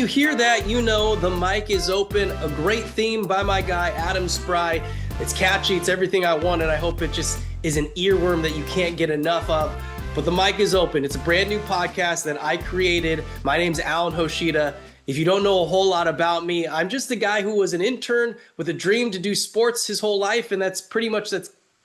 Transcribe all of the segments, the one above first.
you hear that, you know the mic is open. A great theme by my guy, Adam Spry. It's catchy. It's everything I want, and I hope it just is an earworm that you can't get enough of. But the mic is open. It's a brand new podcast that I created. My name's Alan Hoshida. If you don't know a whole lot about me, I'm just a guy who was an intern with a dream to do sports his whole life, and that's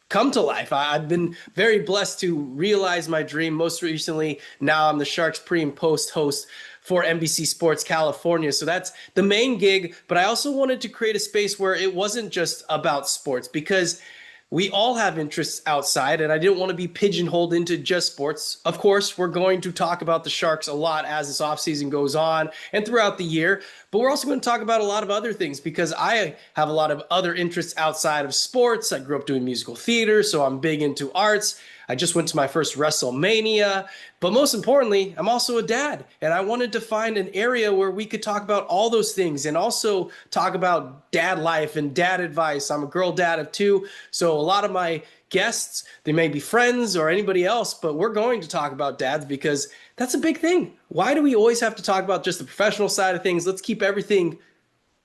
come to life. I've been very blessed to realize my dream. Most recently, now I'm the Sharks pre and post host for NBC Sports California. So that's the main gig. But I also wanted to create a space where it wasn't just about sports, because we all have interests outside, and I didn't want to be pigeonholed into just sports. Of course, we're going to talk about the Sharks a lot as this offseason goes on and throughout the year, but we're also going to talk about a lot of other things because I have a lot of other interests outside of sports. I grew up doing musical theater, so I'm big into arts. I just went to my first WrestleMania, but most importantly, I'm also a dad, and I wanted to find an area where we could talk about all those things and also talk about dad life and dad advice. I'm a girl dad of two, so a lot of my guests, they may be friends or anybody else, but we're going to talk about dads because that's a big thing. Why do we always have to talk about just the professional side of things? Let's keep everything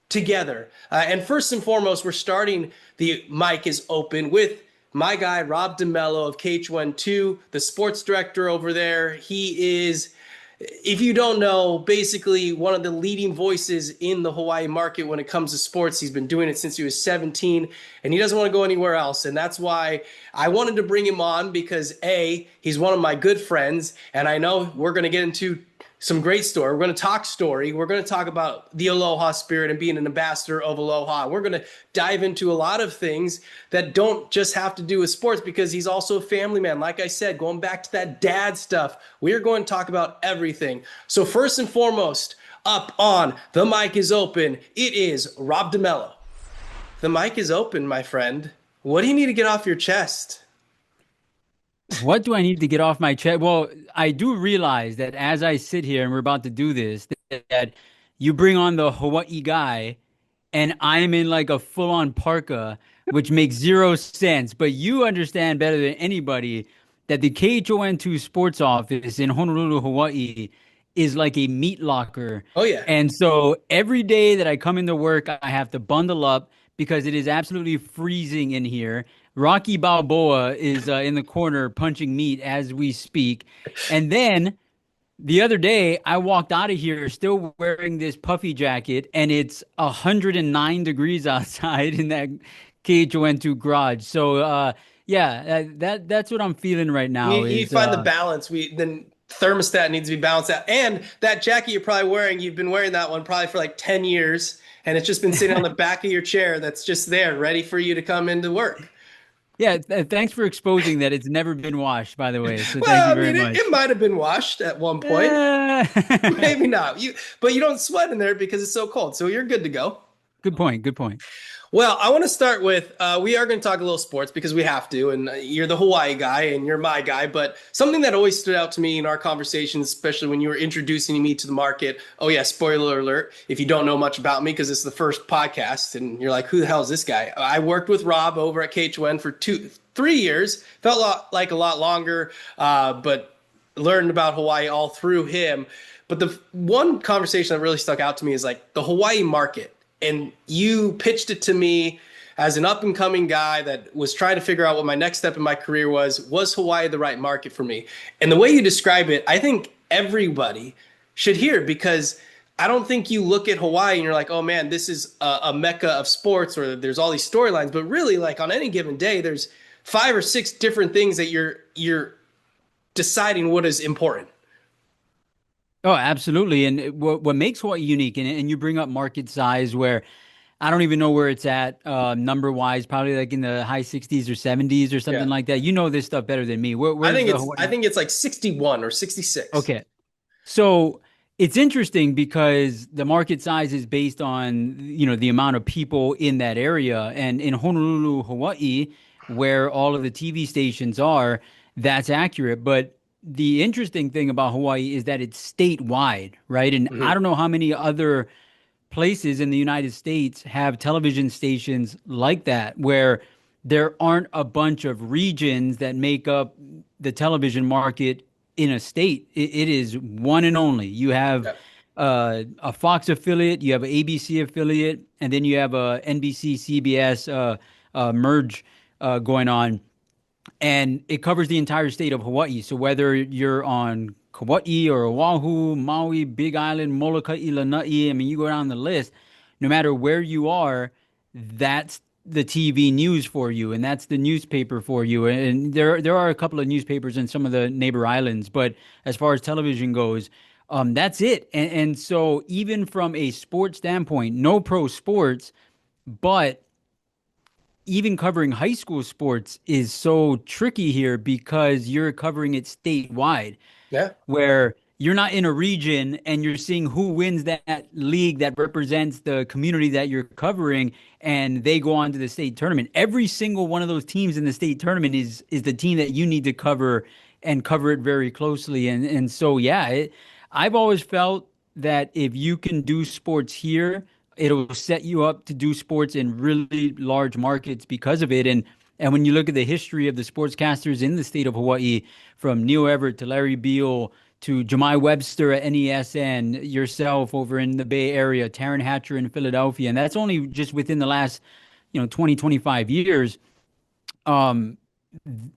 together. And first and foremost, we're starting the mic is open with my guy, Rob DeMello of KHON2, the sports director over there. He is, if you don't know, basically one of the leading voices in the Hawaii market when it comes to sports. He's been doing it since he was 17, and he doesn't want to go anywhere else. And that's why I wanted to bring him on because, A, he's one of my good friends, and I know we're going to get into some great story. We're going to talk story. We're going to talk about the Aloha spirit and being an ambassador of Aloha. We're going to dive into a lot of things that don't just have to do with sports because he's also a family man. Like I said, going back to that dad stuff, we're going to talk about everything. So first and foremost, up on The Mic is Open, it is Rob DeMello. The mic is open, my friend. What do you need to get off your chest? What do I need to get off my chest? Well, I do realize that as I sit here and we're about to do this, that you bring on the Hawai'i guy and I'm in like a full-on parka, which makes zero sense. But you understand better than anybody that the KHON2 Sports office in Honolulu, Hawaii is like a meat locker. Oh, yeah. And so every day that I come into work, I have to bundle up because it is absolutely freezing in here. Rocky Balboa is in the corner punching meat as we speak. And then the other day, I walked out of here still wearing this puffy jacket, and it's 109 degrees outside in that KHON2 garage. So, that's what I'm feeling right now. You find the balance. The thermostat needs to be balanced out. And that jacket you're probably wearing, you've been wearing that one probably for like 10 years, and it's just been sitting on the back of your chair that's just there, ready for you to come into work. Yeah, thanks for exposing that it's never been washed, by the way. So thank you very much. It might have been washed at one point. Maybe not. But you don't sweat in there because it's so cold. So you're good to go. Good point. Good point. Well, I want to start with, we are going to talk a little sports because we have to, and you're the Hawaii guy and you're my guy, but something that always stood out to me in our conversations, especially when you were introducing me to the market. Oh yeah, spoiler alert, if you don't know much about me, because it's the first podcast and you're like, who the hell is this guy? I worked with Rob over at KHON for 3 years, felt like a lot longer, but learned about Hawaii all through him. But the one conversation that really stuck out to me is like the Hawaii market. And you pitched it to me as an up-and-coming guy that was trying to figure out what my next step in my career was Hawaii the right market for me? And the way you describe it, I think everybody should hear, because I don't think you look at Hawaii and you're like, oh man, this is a mecca of sports, or there's all these storylines. But really, like on any given day, there's 5 or 6 different things that you're deciding what is important. Oh, absolutely. And what makes Hawaii unique, and you bring up market size, where I don't even know where it's at number wise, probably like in the high 60s or 70s or something like that. You know this stuff better than me. I think it's like 61 or 66. Okay. So it's interesting because the market size is based on, the amount of people in that area. And in Honolulu, Hawaii, where all of the TV stations are, that's accurate. But the interesting thing about Hawaii is that it's statewide, right? And I don't know how many other places in the United States have television stations like that, where there aren't a bunch of regions that make up the television market in a state. It is one and only. You have a Fox affiliate, you have an ABC affiliate, and then you have a NBC CBS merge going on, and it covers the entire state of Hawaii. So whether you're on Kauai or Oahu, Maui, Big Island, Molokai, Lanai, I mean, you go down the list, no matter where you are, that's the TV news for you, and that's the newspaper for you. And there are a couple of newspapers in some of the neighbor islands, but as far as television goes, that's it. And so even from a sports standpoint, no pro sports, but even covering high school sports is so tricky here because you're covering it statewide, Yeah. where you're not in a region and you're seeing who wins that league that represents the community that you're covering, and they go on to the state tournament. Every single one of those teams in the state tournament is the team that you need to cover and cover it very closely. And so yeah, I've always felt that if you can do sports here, it'll set you up to do sports in really large markets because of it. And when you look at the history of the sportscasters in the state of Hawaii, from Neil Everett to Larry Beal to Jemai Webster at NESN, yourself over in the Bay Area, Taryn Hatcher in Philadelphia, and that's only just within the last, 20, 25 years. Um,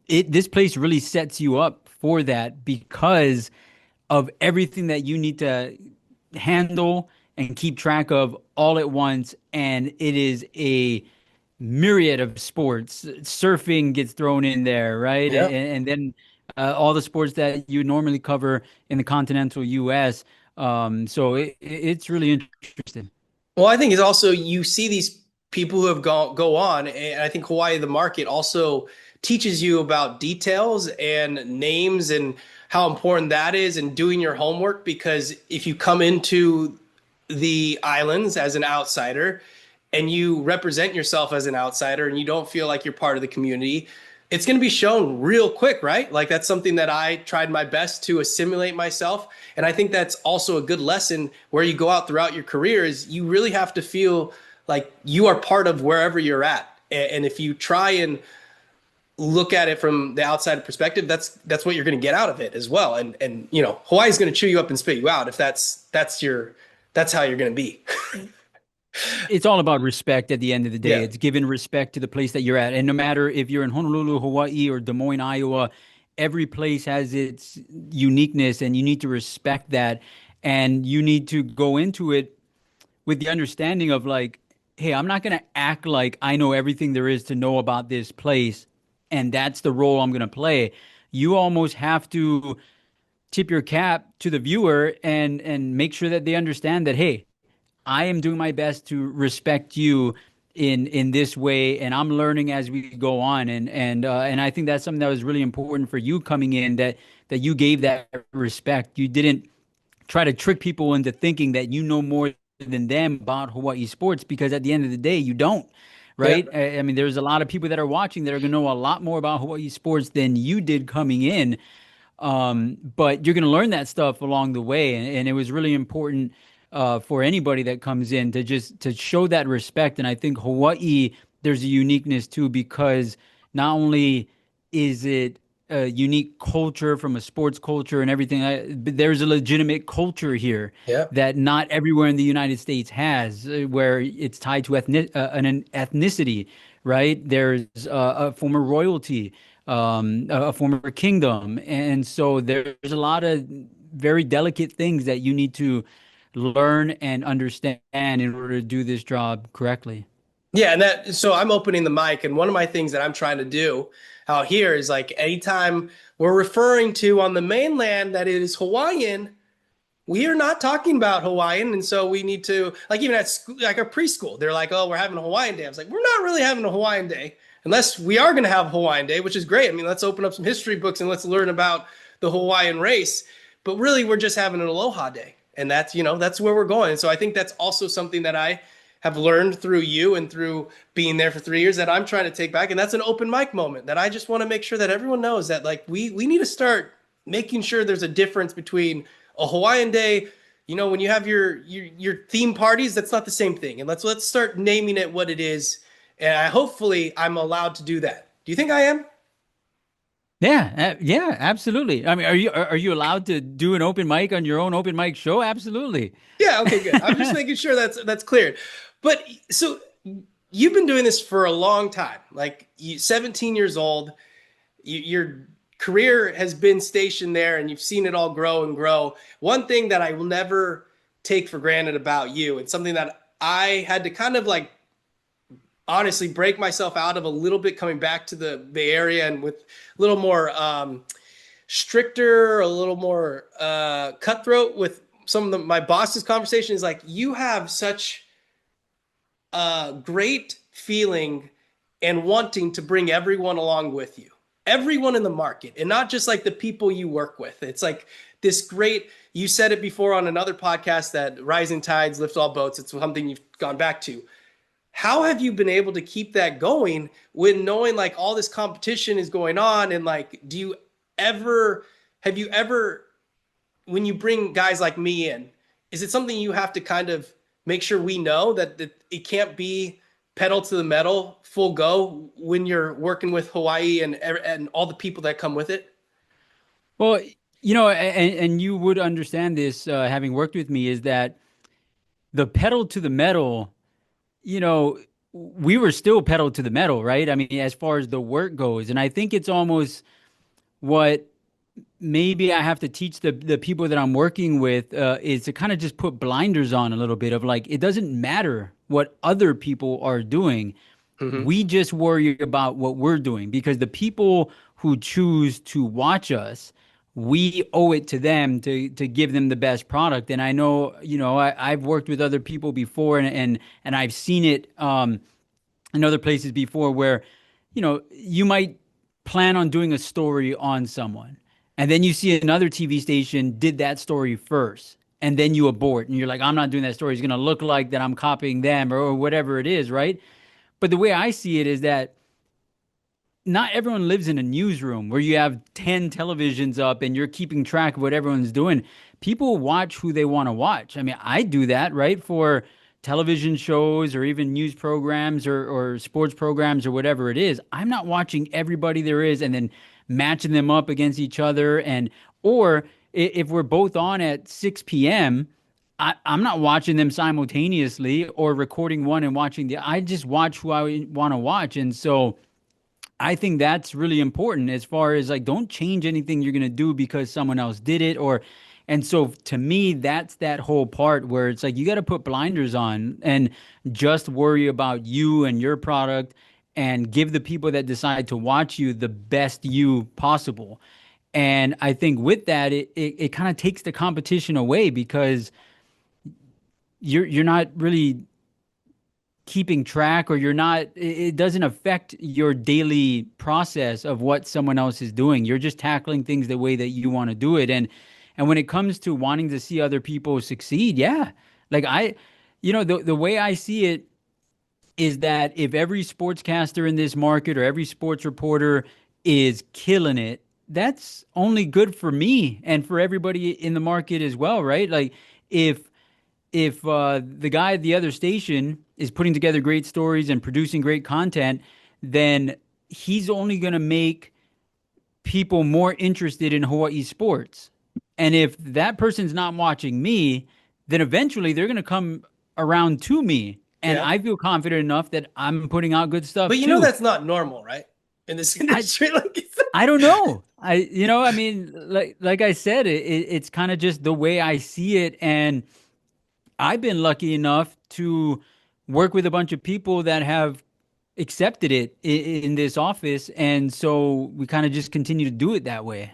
this place really sets you up for that because of everything that you need to handle and keep track of all at once. And it is a myriad of sports. Surfing gets thrown in there, right? Yeah. And then all the sports that you normally cover in the continental U.S. So it's really interesting. Well, I think it's also you see these people who have go on, and I think Hawaii, the market, also teaches you about details and names and how important that is, and doing your homework. Because if you come into the islands as an outsider and you represent yourself as an outsider and you don't feel like you're part of the community, it's going to be shown real quick, right? Like that's something that I tried my best to assimilate myself. And I think that's also a good lesson where you go out throughout your career is you really have to feel like you are part of wherever you're at. And if you try and look at it from the outside perspective, that's what you're going to get out of it as well. And Hawaii is going to chew you up and spit you out if that's how you're going to be. It's all about respect at the end of the day. Yeah. It's giving respect to the place that you're at. And no matter if you're in Honolulu, Hawaii, or Des Moines, Iowa, every place has its uniqueness, and you need to respect that. And you need to go into it with the understanding of like, hey, I'm not going to act like I know everything there is to know about this place, and that's the role I'm going to play. You almost have to tip your cap to the viewer and make sure that they understand that, hey, I am doing my best to respect you in this way, and I'm learning as we go on. And I think that's something that was really important for you coming in, that you gave that respect. You didn't try to trick people into thinking that you know more than them about Hawaii sports, because at the end of the day, you don't. Right? Yeah. I mean, there's a lot of people that are watching that are going to know a lot more about Hawaii sports than you did coming in. But you're going to learn that stuff along the way. And it was really important for anybody that comes in to show that respect. And I think Hawaii, there's a uniqueness too, because not only is it a unique culture from a sports culture and everything, but there's a legitimate culture here Yeah. that not everywhere in the United States has, where it's tied to an ethnicity, right? There's a former royalty, a former kingdom. And so there's a lot of very delicate things that you need to learn and understand in order to do this job correctly. Yeah, so I'm opening the mic, and one of my things that I'm trying to do out here is like anytime we're referring to on the mainland that it is Hawaiian, we are not talking about Hawaiian. And so we need to, like, even at school, like our preschool, they're like, oh, we're having a Hawaiian day. I was like, we're not really having a Hawaiian day unless we are going to have a Hawaiian day, which is great. I mean, let's open up some history books and let's learn about the Hawaiian race. But really, we're just having an Aloha day. And that's where we're going. And so I think that's also something that I have learned through you and through being there for 3 years that I'm trying to take back. And that's an open mic moment that I just want to make sure that everyone knows that, like, we need to start making sure there's a difference between a Hawaiian day. When you have your theme parties, that's not the same thing. And let's start naming it what it is. And hopefully I'm allowed to do that. Do you think I am? Yeah, absolutely. I mean, are you allowed to do an open mic on your own open mic show? Absolutely. Yeah, okay, good. I'm just making sure that's cleared. But so you've been doing this for a long time. Like you 17 years old, your career has been stationed there and you've seen it all grow and grow. One thing that I will never take for granted about you, it's something that I had to kind of like honestly break myself out of a little bit coming back to the Bay Area and with a little more stricter, a little more cutthroat with some of my boss's conversation is like, you have such a great feeling and wanting to bring everyone along with you, everyone in the market, and not just like the people you work with. It's like this great, you said it before on another podcast that rising tides lift all boats. It's something you've gone back to. How have you been able to keep that going when knowing like all this competition is going on? And like, have you ever, when you bring guys like me in, is it something you have to kind of make sure we know that it can't be pedal to the metal, full go when you're working with Hawaii and all the people that come with it? Well, and you would understand this, having worked with me, is that the pedal to the metal, you know, we were still pedal to the metal, right? I mean, as far as the work goes. And I think it's almost what maybe I have to teach the people that I'm working with is to kind of just put blinders on a little bit of like, it doesn't matter what other people are doing. Mm-hmm. We just worry about what we're doing because the people who choose to watch us, we owe it to them to give them the best product. And I know, I've worked with other people before and I've seen it in other places before where, you might plan on doing a story on someone and then you see another TV station did that story first and then you abort and you're like, I'm not doing that story. It's going to look like that I'm copying them or whatever it is, right? But the way I see it is that not everyone lives in a newsroom where you have 10 televisions up and you're keeping track of what everyone's doing. People watch who they want to watch. I mean, I do that, right? For television shows or even news programs or sports programs or whatever it is. I'm not watching everybody there is and then matching them up against each other. Or if we're both on at 6 p.m., I'm not watching them simultaneously or recording one and watching I just watch who I want to watch. And so I think that's really important as far as like, don't change anything you're going to do because someone else did it and so to me, that's that whole part where it's like, you got to put blinders on and just worry about you and your product and give the people that decide to watch you the best you possible. And I think with that, it kind of takes the competition away because you're not really keeping track or you're not it doesn't affect your daily process of what someone else is doing. You're just tackling things the way that you want to do it. And when it comes to wanting to see other people succeed, yeah, like the way I see it is that if every sportscaster in this market or every sports reporter is killing it, that's only good for me and for everybody in the market as well, right? Like if the guy at the other station is putting together great stories and producing great content, then he's only going to make people more interested in Hawaii sports. And if that person's not watching me, then eventually they're going to come around to me. And Yeah. I feel confident enough that I'm putting out good stuff But you know too. that's not normal, right? In this I industry, like I don't know. I mean, like I said, it's kind of just the way I see it. And I've been lucky enough to work with a bunch of people that have accepted it in this office. And so we kind of just continue to do it that way.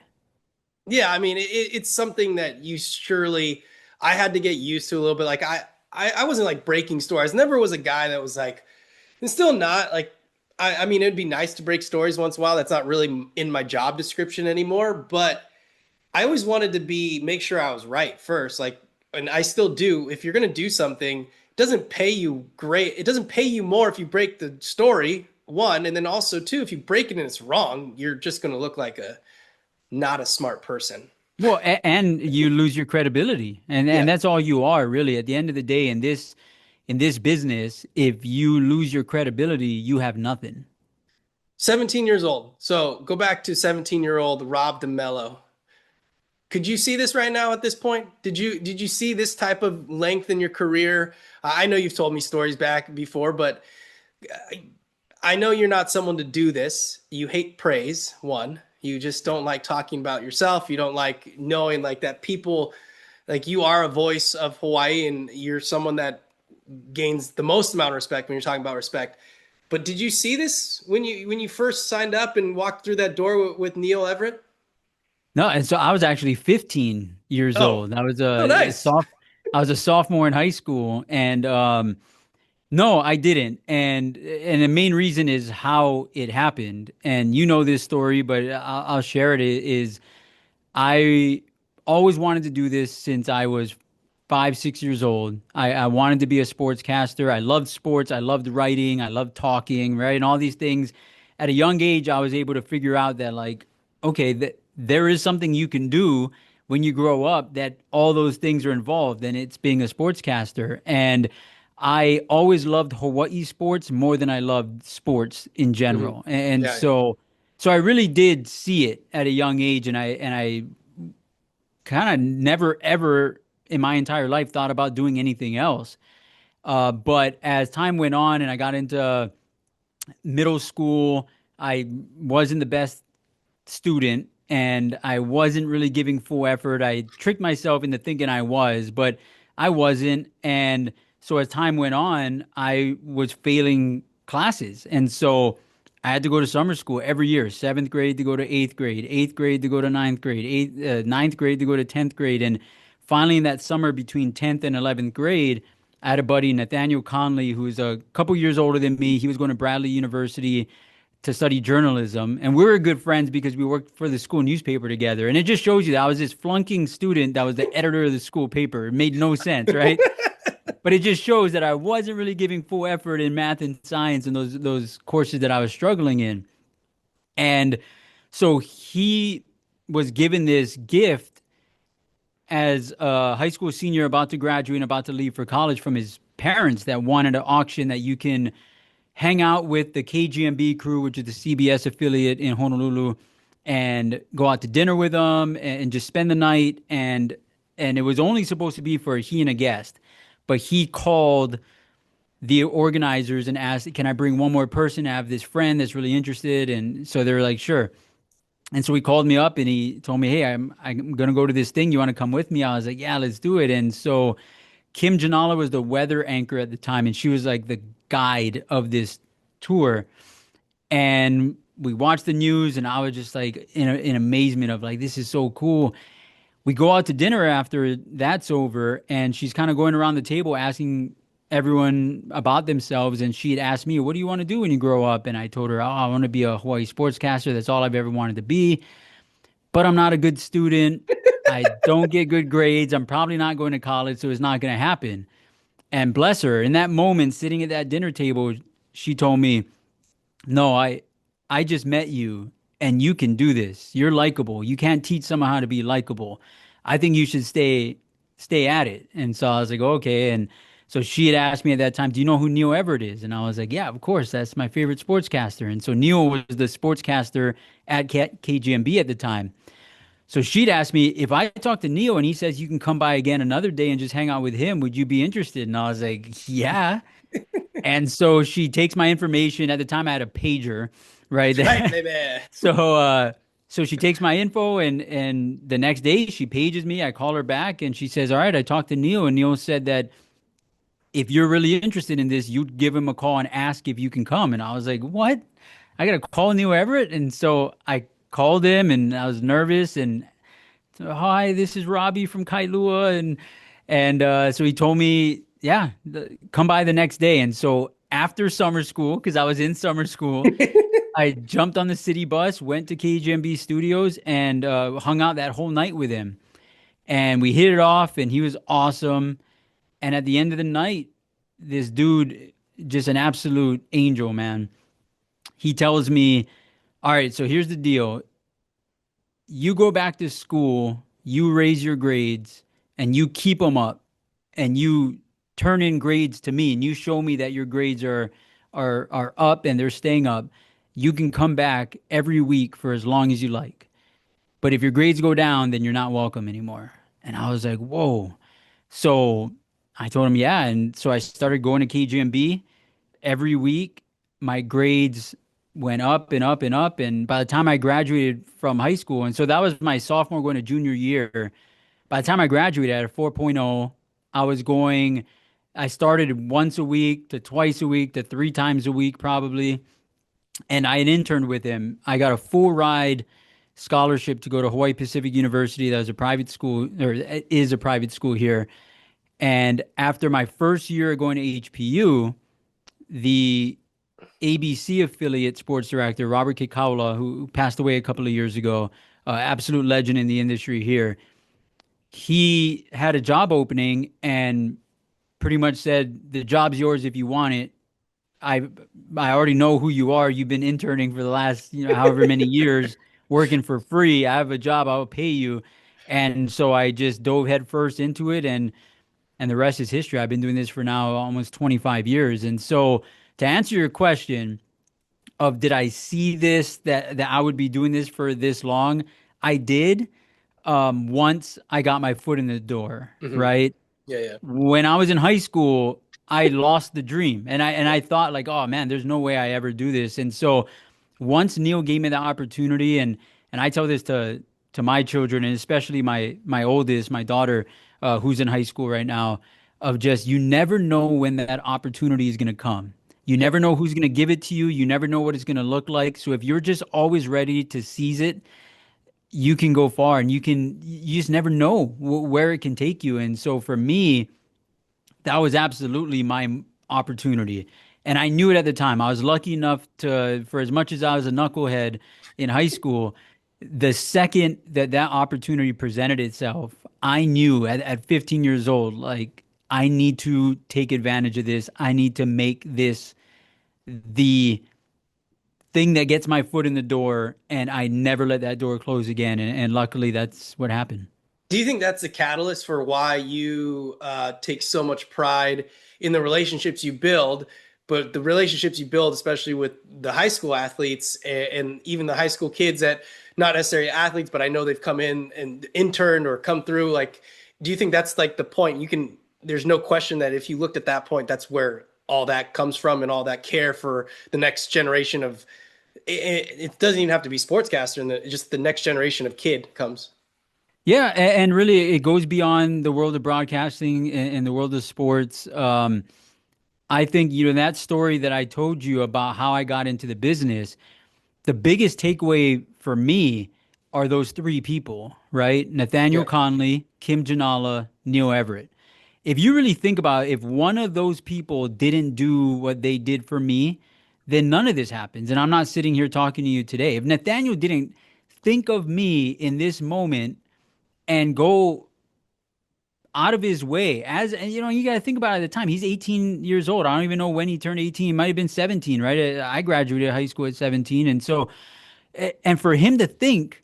yeah, I mean, it's something that you surely, I had to get used to a little bit. Like I wasn't like breaking stories. Never was a guy that was like, and still not like, I mean, it'd be nice to break stories once in a while. That's not really in my job description anymore, but I always wanted to make sure I was right first. Like, and I still do. If you're going to do something, it doesn't pay you great. It doesn't pay you more if you break the story, one. And then also, two, if you break it and it's wrong, you're just going to look like not a smart person. Well, and you lose your credibility. And Yeah. that's all you are really at the end of the day in this business. If you lose your credibility, you have nothing. 17 years old. So go back to 17-year-old Rob DeMello. Could you see this right now at this point? Did you see this type of length in your career? I know you've told me stories back before, but I know you're not someone to do this. You hate praise, one. You just don't like talking about yourself. You don't like knowing like that people like you are a voice of Hawaii and you're someone that gains the most amount of respect when you're talking about respect. But did you see this when you first signed up and walked through that door with Neil Everett? No, and so I was actually 15 years Oh, old. I was oh, nice. I was a sophomore in high school, and no, I didn't. And the main reason is how it happened. And you know this story, but I'll share it. Is I always wanted to do this since I was 5, 6 years old. I wanted to be a sportscaster. I loved sports. I loved writing. I loved talking, right? And all these things. At a young age, I was able to figure out that, like, okay, there is something you can do when you grow up that all those things are involved, and it's being a sportscaster. And I always loved Hawaii sports more than I loved sports in Hmm. general. And Yeah, yeah. so I really did see it at a young age, and I kind of never ever in my entire life thought about doing anything else. But as time went on and I got into middle school, I wasn't the best student and I wasn't really giving full effort. I tricked myself into thinking I was, but I wasn't. And so as time went on, I was failing classes. And so I had to go to summer school every year, seventh grade to go to eighth grade to go to ninth grade, ninth grade to go to 10th grade. And finally, in that summer between 10th and 11th grade, I had a buddy, Nathaniel Conley, who's a couple years older than me. He was going to Bradley University to study journalism, and we were good friends because we worked for the school newspaper together. And it just shows you that I was this flunking student that was the editor of the school paper. It made no sense, right? But it just shows that I wasn't really giving full effort in math and science and those courses that I was struggling in. And so he was given this gift as a high school senior about to graduate and about to leave for college from his parents that wanted an auction that you can hang out with the KGMB crew, which is the CBS affiliate in Honolulu, and go out to dinner with them and just spend the night. And it was only supposed to be for he and a guest, but he called the organizers and asked, "Can I bring one more person? I have this friend that's really interested." And so they were like, "Sure." And so he called me up and he told me, "Hey, I'm gonna go to this thing. You want to come with me?" I was like, "Yeah, let's do it." And so Kim Janala was the weather anchor at the time, and she was like the guide of this tour. And we watched the news, and I was just like in amazement of like, this is so cool. We go out to dinner after that's over, and she's kind of going around the table asking everyone about themselves. And she had asked me, "What do you want to do when you grow up?" And I told her, "Oh, I want to be a Hawaii sportscaster. That's all I've ever wanted to be. But I'm not a good student. I don't get good grades. I'm probably not going to college, so it's not going to happen." And bless her, in that moment, sitting at that dinner table, she told me, "No, I just met you and you can do this. You're likable. You can't teach someone how to be likable. I think you should stay at it." And so I was like, "Okay." And so she had asked me at that time, "Do you know who Neil Everett is?" And I was like, "Yeah, of course. That's my favorite sportscaster." And so Neil was the sportscaster at KGMB at the time. So she'd asked me, "If I talk to Neil and he says you can come by again another day and just hang out with him, would you be interested?" And I was like, "Yeah." And so she takes my information. At the time, I had a pager, right? That's right, baby. so, so she takes my info, and the next day she pages me. I call her back, and she says, "All right, I talked to Neil, and Neil said that if you're really interested in this, you'd give him a call and ask if you can come." And I was like, "What? I got to call Neil Everett?" And so I called him, and I was nervous, and so, "Hi, this is Robbie from Kailua," and so he told me, "Yeah, come by the next day." And so after summer school, because I was in summer school, I jumped on the city bus, went to KGMB Studios, and hung out that whole night with him. And we hit it off, and he was awesome. And at the end of the night, this dude, just an absolute angel, man. He tells me, "All right, so here's the deal. You go back to school, you raise your grades, and you keep them up, and you turn in grades to me, and you show me that your grades are up and they're staying up. you can come back every week for as long as you like. But if your grades go down, then you're not welcome anymore. And I was like, whoa. So I told him, yeah. And so I started going to KGMB every week. My grades went up and up and up. And by the time I graduated from high school, and so that was my sophomore going to junior year, by the time I graduated at a 4.0, I was going, I started once a week to twice a week to three times a week probably. And I had interned with him. I got a full ride scholarship to go to Hawaii Pacific University. That was a private school, or is a private school here. And after my first year going to HPU, the ABC affiliate sports director, Robert Kikaula, who passed away a couple of years ago, absolute legend in the industry here, he had a job opening and pretty much said, the job's yours if you want it. I I already know who you are. You've been interning for the last, however many years, working for free. I have a job. I'll pay you. And so I just dove headfirst into it, and the rest is history. I've been doing this for now almost 25 years. And so to answer your question of did I see this that I would be doing this for this long? I did, once I got my foot in the door, Hmm. right? Yeah, yeah. When I was in high school, I lost the dream, and I thought like, oh man, there's no way I ever do this. And so once Neil gave me the opportunity, and I tell this to my children, and especially my oldest, my daughter, who's in high school right now, of just you never know when that opportunity is going to come. You Yeah. never know who's going to give it to you. You never know what it's going to look like. So if you're just always ready to seize it, you can go far, and you just never know where it can take you. And so for me, that was absolutely my opportunity. And I knew it at the time. I was lucky enough to, for as much as I was a knucklehead in high school, the second that that opportunity presented itself, I knew at 15 years old, like, I need to take advantage of this. I need to make this the thing that gets my foot in the door, and I never let that door close again. And luckily, that's what happened. Do you think that's the catalyst for why you take so much pride in the relationships you build, but the relationships you build, especially with the high school athletes and even the high school kids that not necessarily athletes, but I know they've come in and interned or come through. Like, do you think that's like the point? There's no question that if you looked at that point, that's where all that comes from and all that care for the next generation of it doesn't even have to be sportscaster and just the next generation of kid comes. Yeah, and really, it goes beyond the world of broadcasting and the world of sports. I think, that story that I told you about how I got into the business, the biggest takeaway for me are those three people, right? Nathaniel Yeah. Conley, Kim Janala, Neil Everett. If you really think about it, if one of those people didn't do what they did for me, then none of this happens. And I'm not sitting here talking to you today. If Nathaniel didn't think of me in this moment and go out of his way, as and you got to think about it, at the time he's 18 years old. I don't even know when he turned 18. He might have been 17, right? I graduated high school at 17. And so, and for him to think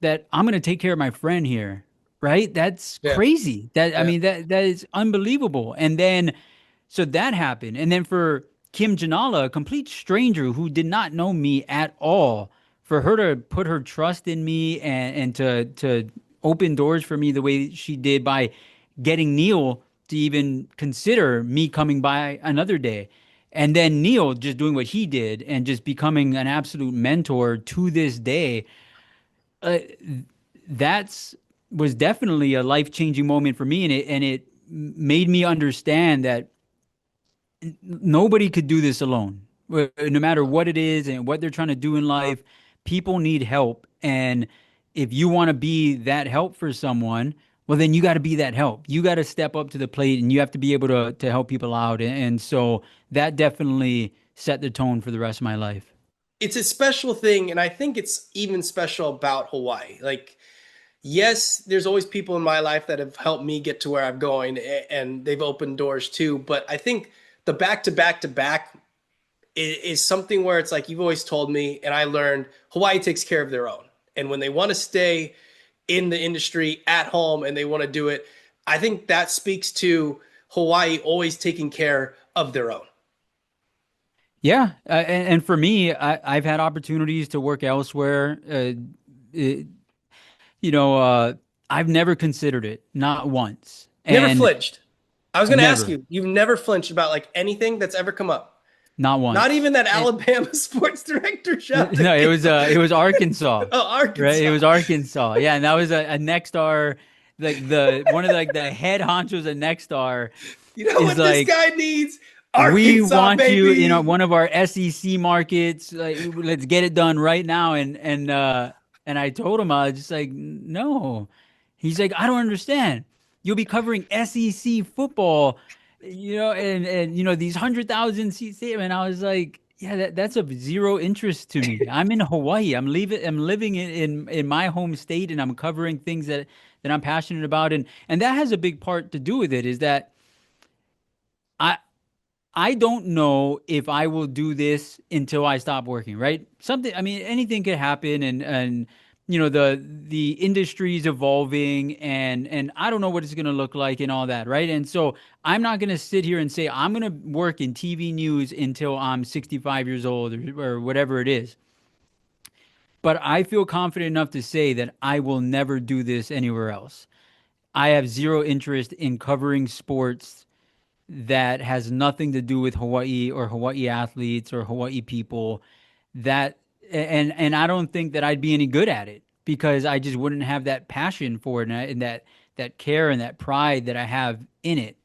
that I'm going to take care of my friend here, right? That's Yeah. crazy. That, I Yeah. mean, that is unbelievable. And then so that happened. And then for Kim Janala, a complete stranger who did not know me at all, for her to put her trust in me, and to open doors for me the way she did by getting Neil to even consider me coming by another day. And then Neil just doing what he did and just becoming an absolute mentor to this day. Uh, that's was definitely a life-changing moment for me, and it made me understand that nobody could do this alone. No matter what it is and what they're trying to do in life, people need help. And if you want to be that help for someone, well, then you got to be that help. You got to step up to the plate, and you have to be able to help people out. And so that definitely set the tone for the rest of my life. It's a special thing, and I think it's even special about Hawaii. Like, yes, there's always people in my life that have helped me get to where I'm going, and they've opened doors too. But I think the back to back to back is something where it's like you've always told me, and I learned Hawaii takes care of their own. And when they want to stay in the industry at home and they want to do it, I think that speaks to Hawaii always taking care of their own. Yeah, and for me, I've had opportunities to work elsewhere. It, you know, I've never considered it, not once, Never and flinched. I was going to ask never, you, you've never flinched about like anything that's ever come up. not Not once. even that And, Alabama sports director job no, that came up. it was Arkansas, Oh, right? It Arkansas. was Arkansas, yeah, and that was a Nexstar, like the one of the, like the head honchos at Nexstar You know is what this like, guy needs? we Arkansas, want you in baby. one of our SEC markets. Like, let's get it done right now. And I told him, I was just like, no. He's like, I don't understand. You'll be covering SEC football, these 100,000 seats there. And I was like, yeah, that's of zero interest to me. I'm in Hawaii. I'm living in my home state, and I'm covering things that I'm passionate about. And that has a big part to do with it, is that I I don't know if I will do this until I stop working, right? Something, I mean, anything could happen, and the industry's evolving, and I don't know what it's going to look like and all that, right? And so I'm not going to sit here and say I'm going to work in TV news until I'm 65 years old, or whatever it is. But I feel confident enough to say that I will never do this anywhere else. I have zero interest in covering sports that has nothing to do with Hawaii or Hawaii athletes or Hawaii people. That and I don't think that I'd be any good at it, because I just wouldn't have that passion for it, and that care and that pride that I have in it.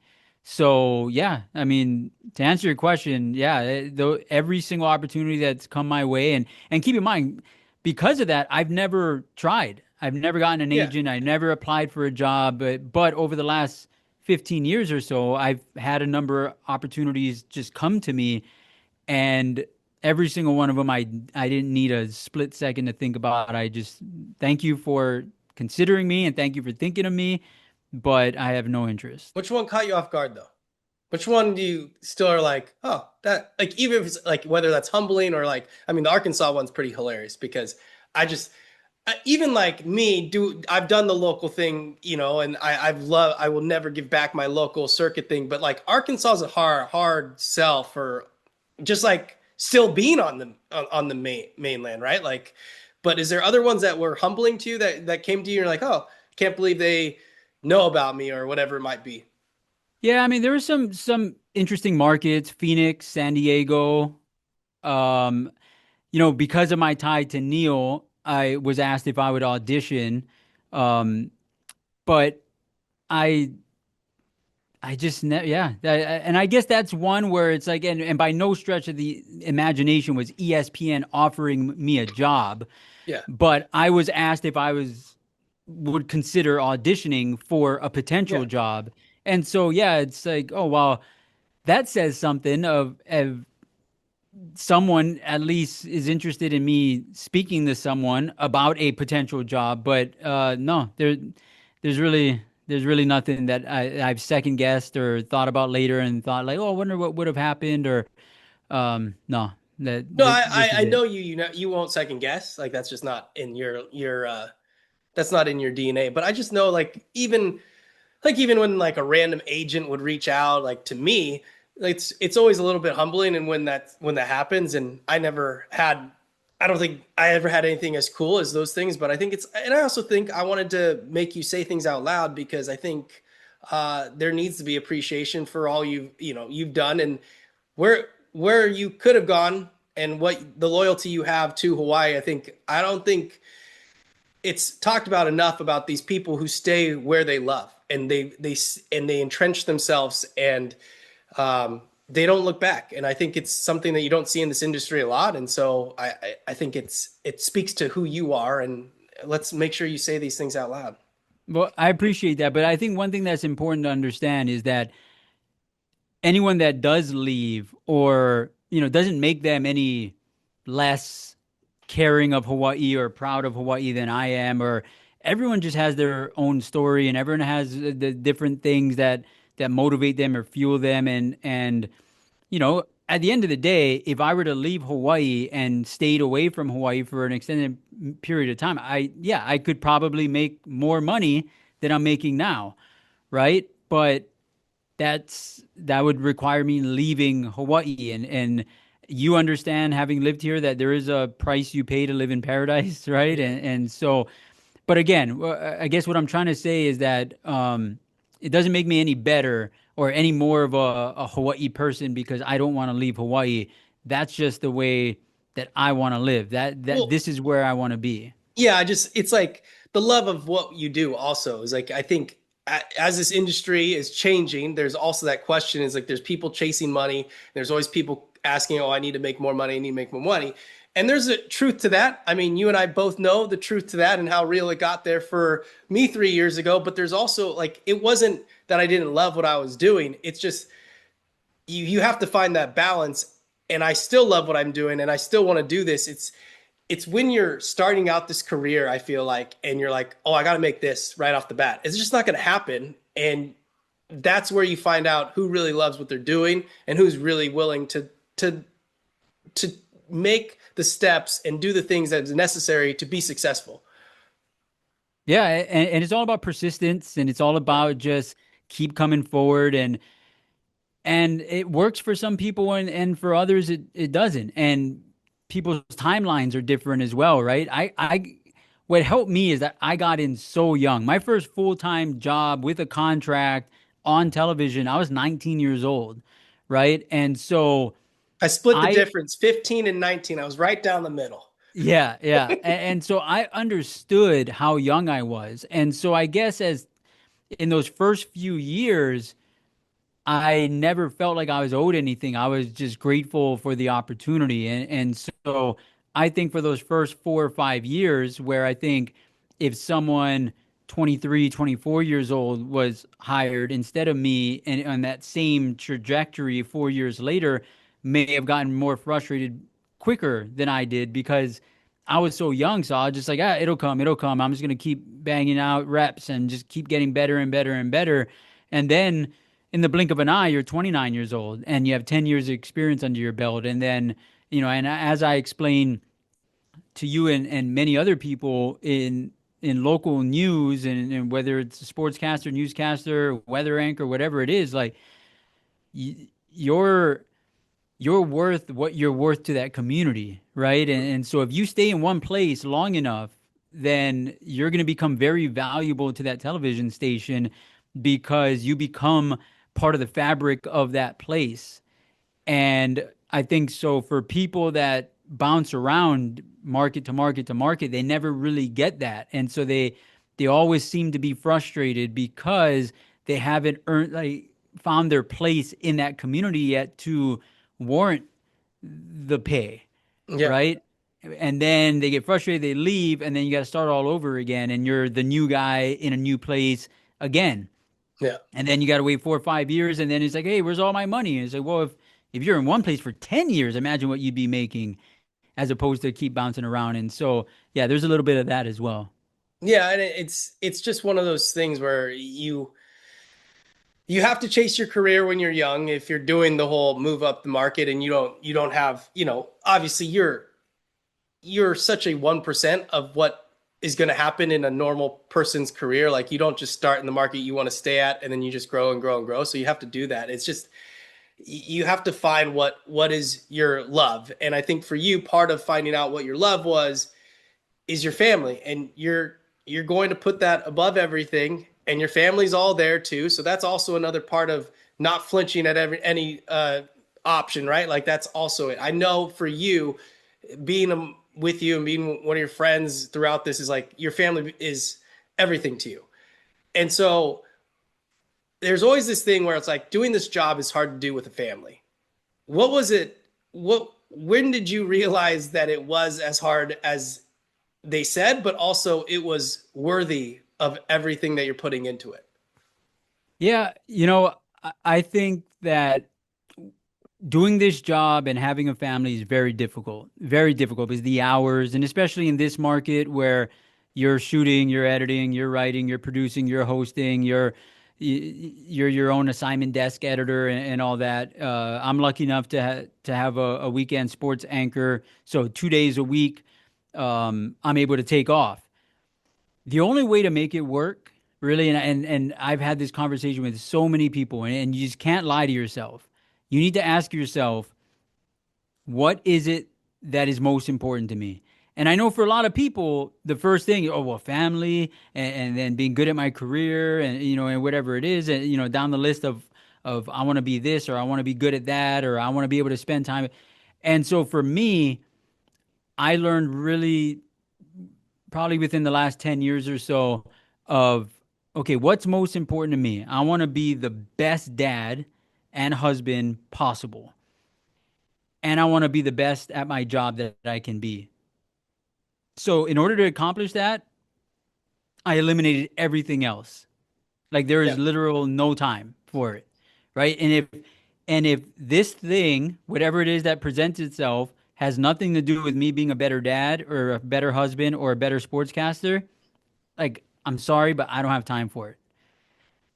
So yeah, I mean, to answer your question, yeah, though every single opportunity that's come my way, and keep in mind, because of that, I've never tried. I've never gotten an Yeah. agent. I never applied for a job, but over the last 15 years or so, I've had a number of opportunities just come to me, and every single one of them, I didn't need a split second to think about. I just thank you for considering me, and thank you for thinking of me, but I have no interest. Which one caught you off guard though? Which one do you still are like, oh, that like even if it's like whether that's humbling or like I mean the Arkansas one's pretty hilarious because I just even like me do I've done the local thing, and I will never give back my local circuit thing, but like Arkansas is a hard sell for just like still being on the mainland, right? Like, but is there other ones that were humbling to you that came to you and you're like, oh, can't believe they know about me or whatever it might be? Yeah, I mean, there were some interesting markets: Phoenix, San Diego. Um, because of my tie to Neil, I was asked if I would audition. Um, but I I just yeah, and I guess that's one where it's like, and by no stretch of the imagination was ESPN offering me a job, Yeah. but I was asked if I would consider auditioning for a potential Yeah. job. And so yeah, it's like, oh well, that says something of someone at least is interested in me speaking to someone about a potential job. But no, there's really nothing that I've second guessed or thought about later and thought like, oh, I wonder what would have happened, or no, No, this I is it. know you won't second guess. Like that's just not in your that's not in your DNA. But I just know even when like a random agent would reach out like to me, it's always a little bit humbling and when that happens and I don't think I ever had anything as cool as those things, but I think it's and I also think I wanted to make you say things out loud because I think there needs to be appreciation for all you've done and where you could have gone and what the loyalty you have to Hawaii. I don't think it's talked about enough about these people who stay where they love and they entrench themselves and they don't look back. And I think it's something that you don't see in this industry a lot. And so I think it speaks to who you are. And let's make sure you say these things out loud. Well, I appreciate that, but I think one thing that's important to understand is that anyone that does leave, or doesn't make them any less caring of Hawaii or proud of Hawaii than I am, or everyone just has their own story, and everyone has the different things that motivate them or fuel them, and at the end of the day, if I were to leave Hawaii and stayed away from Hawaii for an extended period of time, I could probably make more money than I'm making now, right? But that would require me leaving Hawaii, and you understand, having lived here, that there is a price you pay to live in paradise, right? Yeah. And so, but again, I guess what I'm trying to say is that it doesn't make me any better or any more of a Hawaii person because I don't want to leave Hawaii. That's just the way that I want to live. That Well, this is where I want to be. yeah, it's like the love of what you do also is like, I think as this industry is changing, there's also that question is like, there's people chasing money. There's always people asking, oh, I need to make more money. I need to make more money. And there's a truth to that. I mean, you and I both know the truth to that and how real it got there for me 3 years ago. But there's also like, it wasn't that I didn't love what I was doing. It's just, you have to find that balance. And I still love what I'm doing and I still want to do this. It's when you're starting out this career, I feel like, and you're like, oh, I got to make this right off the bat. It's just not going to happen. And that's where you find out who really loves what they're doing and who's really willing to to make the steps and do the things that's necessary to be successful. Yeah, and it's all about persistence, and it's all about just keep coming forward, and it works for some people, and for others it doesn't. And people's timelines are different as well, right? I what helped me is that I got in so young. My first full-time job with a contract on television, I was 19 years old, right? And so I split the I difference, 15 and 19. I was right down the middle. yeah, yeah. And so I understood how young I was. And so I guess as in those first few years, I never felt like I was owed anything. I was just grateful for the opportunity. And so I think for those first 4 or 5 years, where I think if someone 23, 24 years old was hired instead of me and on that same trajectory 4 years later, may have gotten more frustrated quicker than I did because I was so young. So I was just like, it'll come, it'll come. I'm just going to keep banging out reps and just keep getting better and better and better. And then in the blink of an eye, you're 29 years old and you have 10 years of experience under your belt. And then, and as I explained to you and many other people in local news and whether it's a sportscaster, newscaster, weather anchor, whatever it is, like you're worth what you're worth to that community, right? And so if you stay in one place long enough, then you're going to become very valuable to that television station because you become part of the fabric of that place. And I think so for people that bounce around market to market to market, they never really get that. And so they always seem to be frustrated because they haven't earned like found their place in that community yet to warrant the pay, Yeah. right? And then they get frustrated, they leave, and then you got to start all over again, and you're the new guy in a new place again. Yeah. And then you got to wait 4 or 5 years, and then it's like, hey, where's all my money? And it's like, well, if you're in one place for 10 years, imagine what you'd be making as opposed to keep bouncing around. And so, yeah, there's a little bit of that as well. Yeah. And it's just one of those things where you have to chase your career when you're young if you're doing the whole move up the market and you don't have, obviously you're such a 1% of what is going to happen in a normal person's career. Like you don't just start in the market you want to stay at and then you just grow and grow and grow. So you have to do that. It's just you have to find what is your love. And I think for you, part of finding out what your love was is your family. And you're going to put that above everything. And your family's all there too. So that's also another part of not flinching at any option, right? Like that's also it. I know for you, being with you and being one of your friends throughout this is like your family is everything to you. And so there's always this thing where it's like doing this job is hard to do with a family. What was it? When did you realize that it was as hard as they said, but also it was worthy of everything that you're putting into it? Yeah, I think that doing this job and having a family is very difficult because the hours, and especially in this market where you're shooting, you're editing, you're writing, you're producing, you're hosting, you're your own assignment desk editor and all that. I'm lucky enough to have a weekend sports anchor, so 2 days a week, I'm able to take off. The only way to make it work, really, and I've had this conversation with so many people, and you just can't lie to yourself. You need to ask yourself, what is it that is most important to me? And I know for a lot of people, the first thing, oh, well, family and then being good at my career and, and whatever it is, and, down the list of I want to be this or I want to be good at that or I want to be able to spend time. And so for me, I learned really probably within the last 10 years or so of, okay, what's most important to me? I want to be the best dad and husband possible. And I want to be the best at my job that I can be. So in order to accomplish that, I eliminated everything else. Like there is Yeah. literal no time for it. Right. And if this thing, whatever it is that presents itself, has nothing to do with me being a better dad or a better husband or a better sportscaster, like I'm sorry, but I don't have time for it.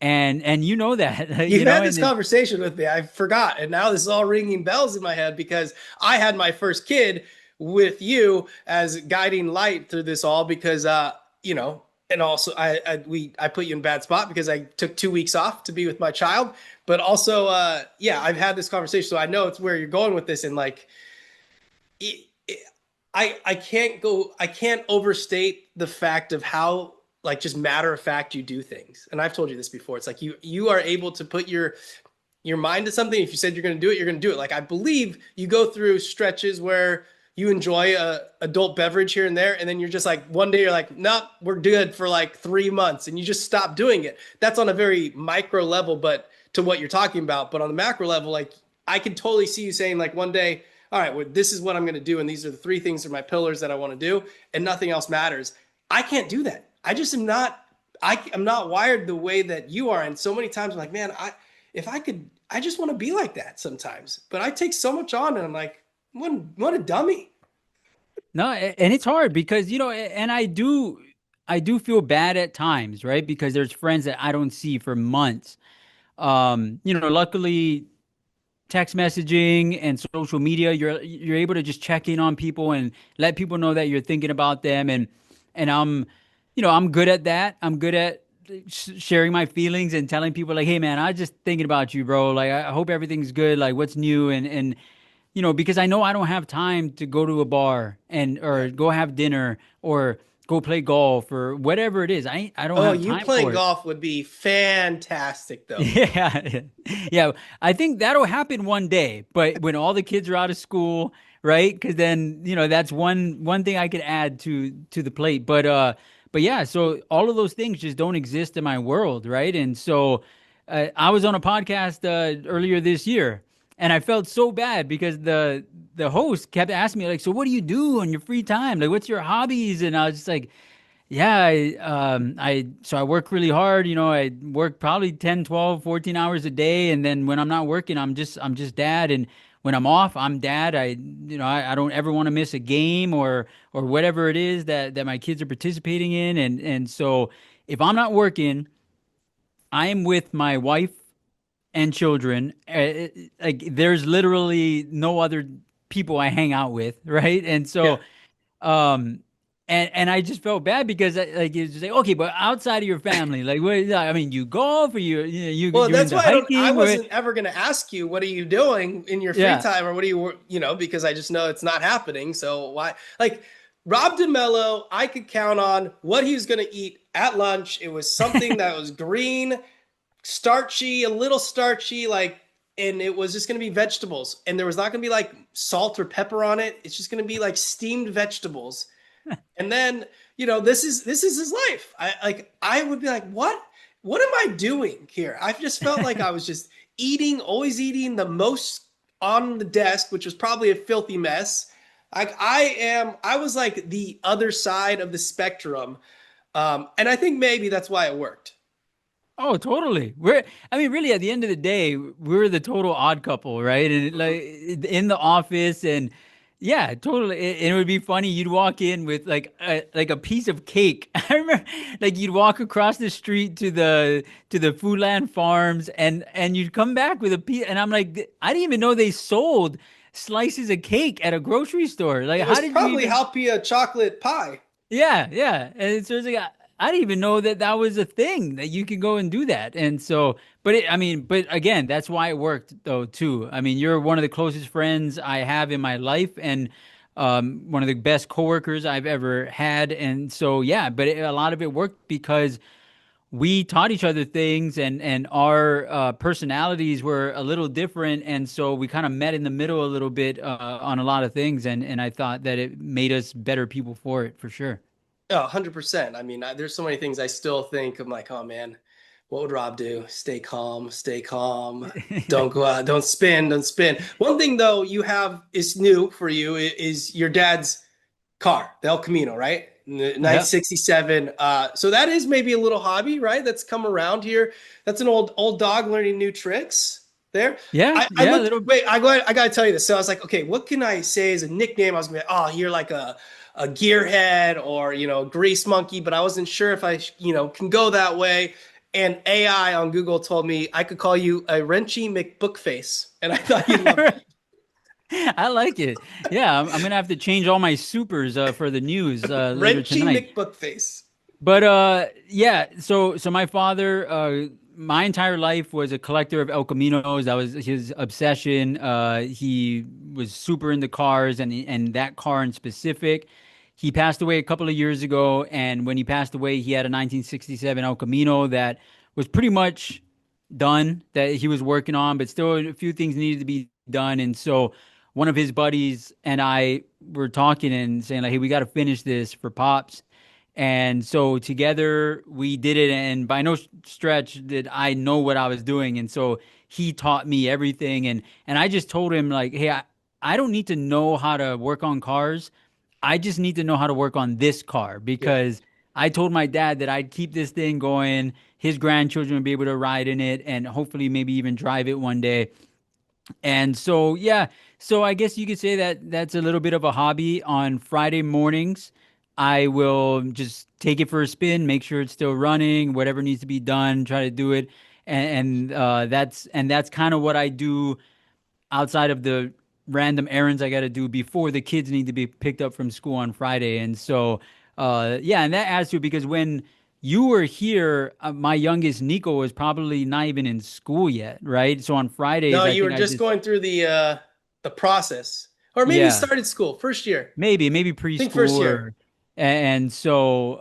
And you know that, You've had this and conversation with me. I forgot. And now this is all ringing bells in my head because I had my first kid with you as guiding light through this all because, and also I put you in a bad spot because I took 2 weeks off to be with my child. But also, I've had this conversation. So I know it's where you're going with this. And like, I can't overstate the fact of how like just matter of fact you do things. And I've told you this before. It's like you are able to put your mind to something. If you said you're going to do it, you're going to do it. Like I believe you go through stretches where you enjoy a adult beverage here and there, and then you're just like one day you're like, nope, we're good for like 3 months, and you just stop doing it. That's on a very micro level, but to what you're talking about. But on the macro level, like I can totally see you saying like one day, all right, well, this is what I'm going to do, and these are the 3 things are my pillars that I want to do, and nothing else matters. I can't do that. I just am not. I'm not wired the way that you are, and so many times I'm like, man, if I could, I just want to be like that sometimes. But I take so much on, and I'm like, what a dummy. no, and it's hard because and I do feel bad at times, right? Because there's friends that I don't see for months. Luckily text messaging and social media, you're able to just check in on people and let people know that you're thinking about them, and I'm good at that. I'm good at sharing my feelings and telling people like, hey man, I just thinking about you, bro. Like I hope everything's good. Like what's new? And because I know I don't have time to go to a bar or go have dinner or go play golf or whatever it is. I don't have You time playing for it. golf would be fantastic though. Yeah. Yeah. I think that'll happen one day, but when all the kids are out of school, right? Because then, that's one thing I could add to the plate. But yeah, so all of those things just don't exist in my world, right? And so I was on a podcast earlier this year, and I felt so bad because the host kept asking me like, "So what do you do on your free time? Like, what's your hobbies?" And I was just like, "Yeah, I work really hard. I work probably 10, 12, 14 hours a day, and then when I'm not working, I'm just dad, and when I'm off, I'm dad. I don't ever want to miss a game or whatever it is that my kids are participating in, and so if I'm not working, I am with my wife and children. Like there's literally no other people I hang out with, right? And Yeah. so um and I just felt bad because like it's just like, okay, but outside of your family, like what, I mean, you golf or Well, you that's into why I hiking or wasn't ever going to ask you, what are you doing in your free yeah. time or what do because I just know it's not happening. So why, like Rob DeMello, I could count on what he was going to eat at lunch. It was something that was green, starchy, a little starchy, like, and it was just going to be vegetables. And there was not going to be like salt or pepper on it. It's just going to be like steamed vegetables. And then, this is his life. I would be like, what am I doing here? I've just felt like I was just always eating the most on the desk, which was probably a filthy mess. Like I was like the other side of the spectrum. And I think maybe that's why it worked. Oh, totally. I mean, really, at the end of the day, we're the total odd couple, right? And like in the office, and yeah, totally. And it would be funny. You'd walk in with like a piece of cake. I remember, like you'd walk across the street to the Foodland Farms, and you'd come back with a piece. And I'm like, I didn't even know they sold slices of cake at a grocery store. Like, It how was did you probably even? Halpia chocolate pie. Yeah, yeah. And so it's like I didn't even know that that was a thing that you could go and do that. And so, I mean, but again, that's why it worked though too. I mean, you're one of the closest friends I have in my life, and one of the best coworkers I've ever had. And so, yeah, but a lot of it worked because we taught each other things, and our personalities were a little different, and so we kind of met in the middle a little bit on a lot of things, and I thought that it made us better people for it, for sure. Oh, 100%. I mean, there's so many things I still think I'm like, oh man, what would Rob do? Stay calm, stay calm. Don't go out, don't spin, don't spin. One thing though you have is new for you is your dad's car, the El Camino, right? Yeah, 967. So that is maybe a little hobby, right? That's come around here. That's an old dog learning new tricks there. yeah, I yeah, a looked, little. wait, I gotta tell you this. So I was like, okay, what can I say as a nickname? I was gonna be, oh, you're like a gearhead or, grease monkey, but I wasn't sure if I, can go that way. And AI on Google told me I could call you a Wrenchy McBookface. And I thought you'd love that. I like it. Yeah, I'm gonna have to change all my supers for the news later Wrenchy tonight. McBookface. But yeah, so my father, my entire life was a collector of El Caminos. That was his obsession. He was super into cars, and that car in specific. He passed away a couple of years ago, and when he passed away, he had a 1967 El Camino that was pretty much done, that he was working on, but still a few things needed to be done. And so one of his buddies and I were talking and saying like, "Hey, we got to finish this for Pops." And so together we did it, and by no stretch did I know what I was doing. And so he taught me everything, and I just told him like, "Hey, I don't need to know how to work on cars. I just need to know how to work on this car," Yeah. because I told my dad that I'd keep this thing going. His grandchildren would be able to ride in it and hopefully maybe even drive it one day. And so, yeah, so I guess you could say that that's a little bit of a hobby. On Friday mornings, I will just take it for a spin, make sure it's still running, whatever needs to be done, try to do it. And that's kind of what I do outside of the random errands I got to do before the kids need to be picked up from school on Friday. And so, yeah, and that adds to it because when you were here, my youngest Nico was probably not even in school yet, right? So on Fridays, No, I you think were I just just, going through the process. Or maybe you yeah, started school first year. maybe I think first preschool year. or, and so,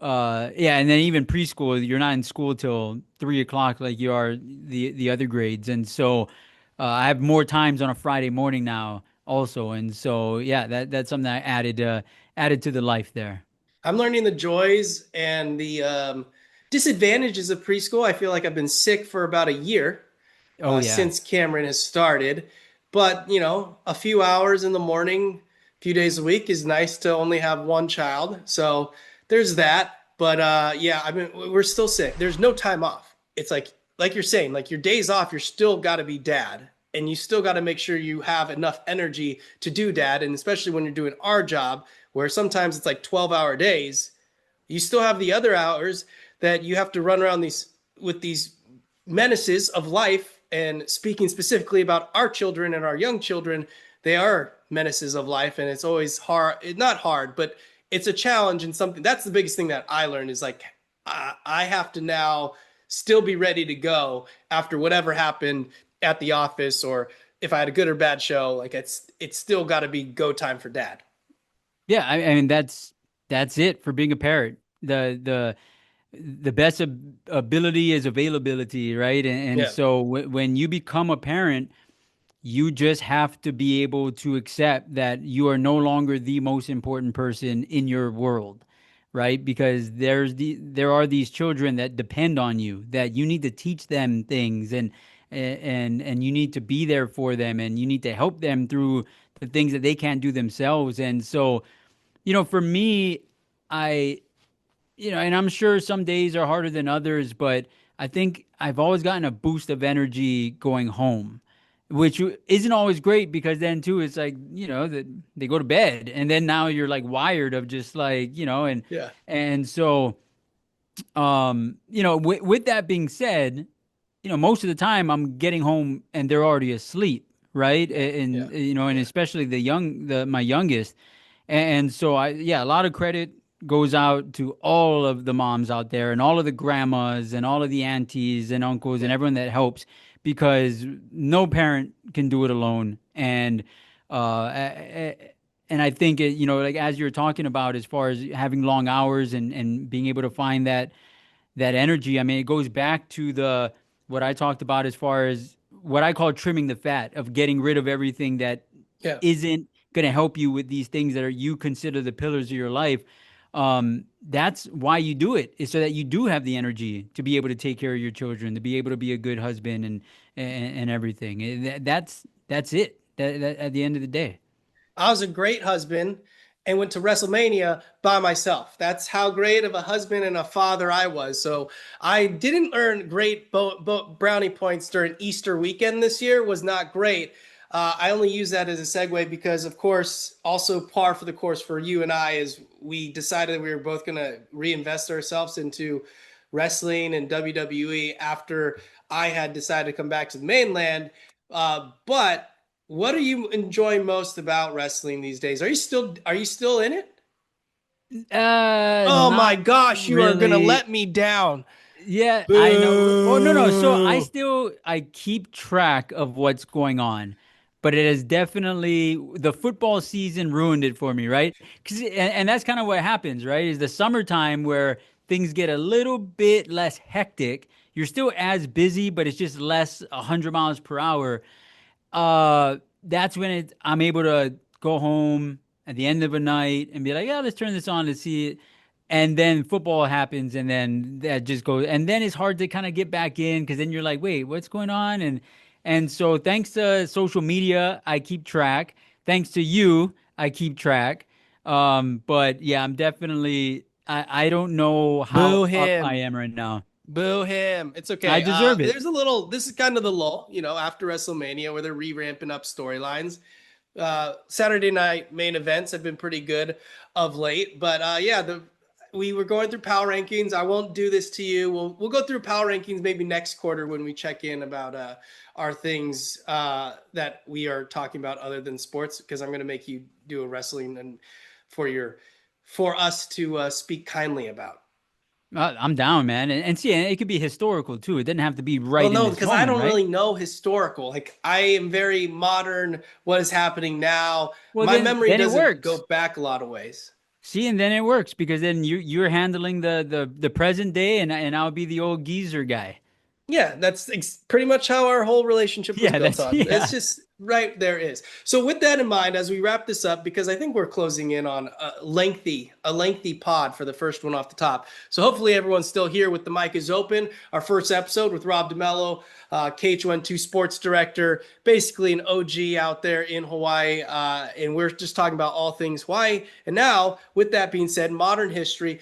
yeah, and then even preschool, you're not in school till 3 o'clock like you are the other grades. And so, I have more times on a Friday morning now also. And so, yeah, that's something I added to the life there. I'm learning the joys and the disadvantages of preschool. I feel like I've been sick for about a year Oh yeah. since Cameron has started. But, a few hours in the morning, a few days a week is nice to only have one child. So there's that. But yeah, I mean, we're still sick. There's no time off. It's like you're saying, like your days off, you're still got to be dad. And you still got to make sure you have enough energy to do dad. And especially when you're doing our job, where sometimes it's like 12-hour days, you still have the other hours that you have to run around these menaces of life. And speaking specifically about our children and our young children, they are menaces of life, and it's always hard. Not hard, but it's a challenge, and something that's the biggest thing that I learned is like I have to now still be ready to go after whatever happened at the office, or if I had a good or bad show. Like it's still got to be go time for dad. Yeah, I mean that's it for being a parent. The best ability is availability, right? And Yeah. so when you become a parent, you just have to be able to accept that you are no longer the most important person in your world, right? Because there are these children that depend on you, that you need to teach them things, and you need to be there for them, and you need to help them through the things that they can't do themselves. And so, for me, I and I'm sure some days are harder than others, but I think I've always gotten a boost of energy going home, which isn't always great because then too, it's like, that they go to bed and then now you're like wired of just like, Yeah. and so, with that being said, most of the time I'm getting home and they're already asleep, right? And Yeah. and Yeah. especially my youngest. And so yeah, a lot of credit goes out to all of the moms out there and all of the grandmas and all of the aunties and uncles and Yeah. everyone that helps, because no parent can do it alone. And I think it, like as you're talking about, as far as having long hours and being able to find that energy, I mean, it goes back to the what I talked about as far as what I call trimming the fat, of getting rid of everything that Yeah. isn't going to help you with these things that are you consider the pillars of your life. That's why you do it, is so that you do have the energy to be able to take care of your children, to be able to be a good husband and everything. That's it. That at the end of the day. I was a great husband and went to WrestleMania by myself. That's how great of a husband and a father I was. So I didn't earn great brownie points during Easter weekend this year. Was not great. I only use that as a segue because, of course, also par for the course for you and I is we decided we were both going to reinvest ourselves into wrestling and WWE after I had decided to come back to the mainland. But what are you enjoying most about wrestling these days? Are you still in it? Oh my Not gosh, you are gonna really. let me down. Yeah, I know. Oh, no, no. So Boo. I keep track of what's going on, but it has definitely, the football season ruined it for me, right? And that's kind of what happens, right? Is the summertime where things get a little bit less hectic. You're still as busy, but it's just less 100 miles per hour. That's when I'm able to go home at the end of a night and be like, yeah, let's turn this on to see it. And then football happens, and then that just goes, and then it's hard to kind of get back in, because then you're like, wait, what's going on? And so thanks to social media, I keep track. Thanks to you, I keep track. But yeah, I'm definitely, I don't know Boo how up I him. am right now. Boo him. It's I okay. deserve it. This is kind of the lull, after WrestleMania where they're re-ramping up storylines. Saturday night main events have been pretty good of late, but yeah, we were going through power rankings. I won't do this to you. We'll go through power rankings maybe next quarter when we check in about our things that we are talking about other than sports, because I'm going to make you do a wrestling and for us to speak kindly about. I'm down, man. And see, and it could be historical too. It doesn't have to be Well, right in no, this because I moment, don't right? really know historical. Like I am very modern. What is happening now? Well, My then memory then it doesn't works. go back a lot of ways. See, and then it works, because then you're handling the present day, and I'll be the old geezer guy. Yeah, that's pretty much how our whole relationship was Yeah, built that's on. It's yeah. just right there is. So with that in mind, as we wrap this up, because I think we're closing in on a lengthy pod for the first one off the top. So hopefully everyone's still here with the mic is open. Our first episode with Rob DeMello, KHON2 Sports Director, basically an OG out there in Hawaii. And we're just talking about all things Hawaii. And now, with that being said, modern history.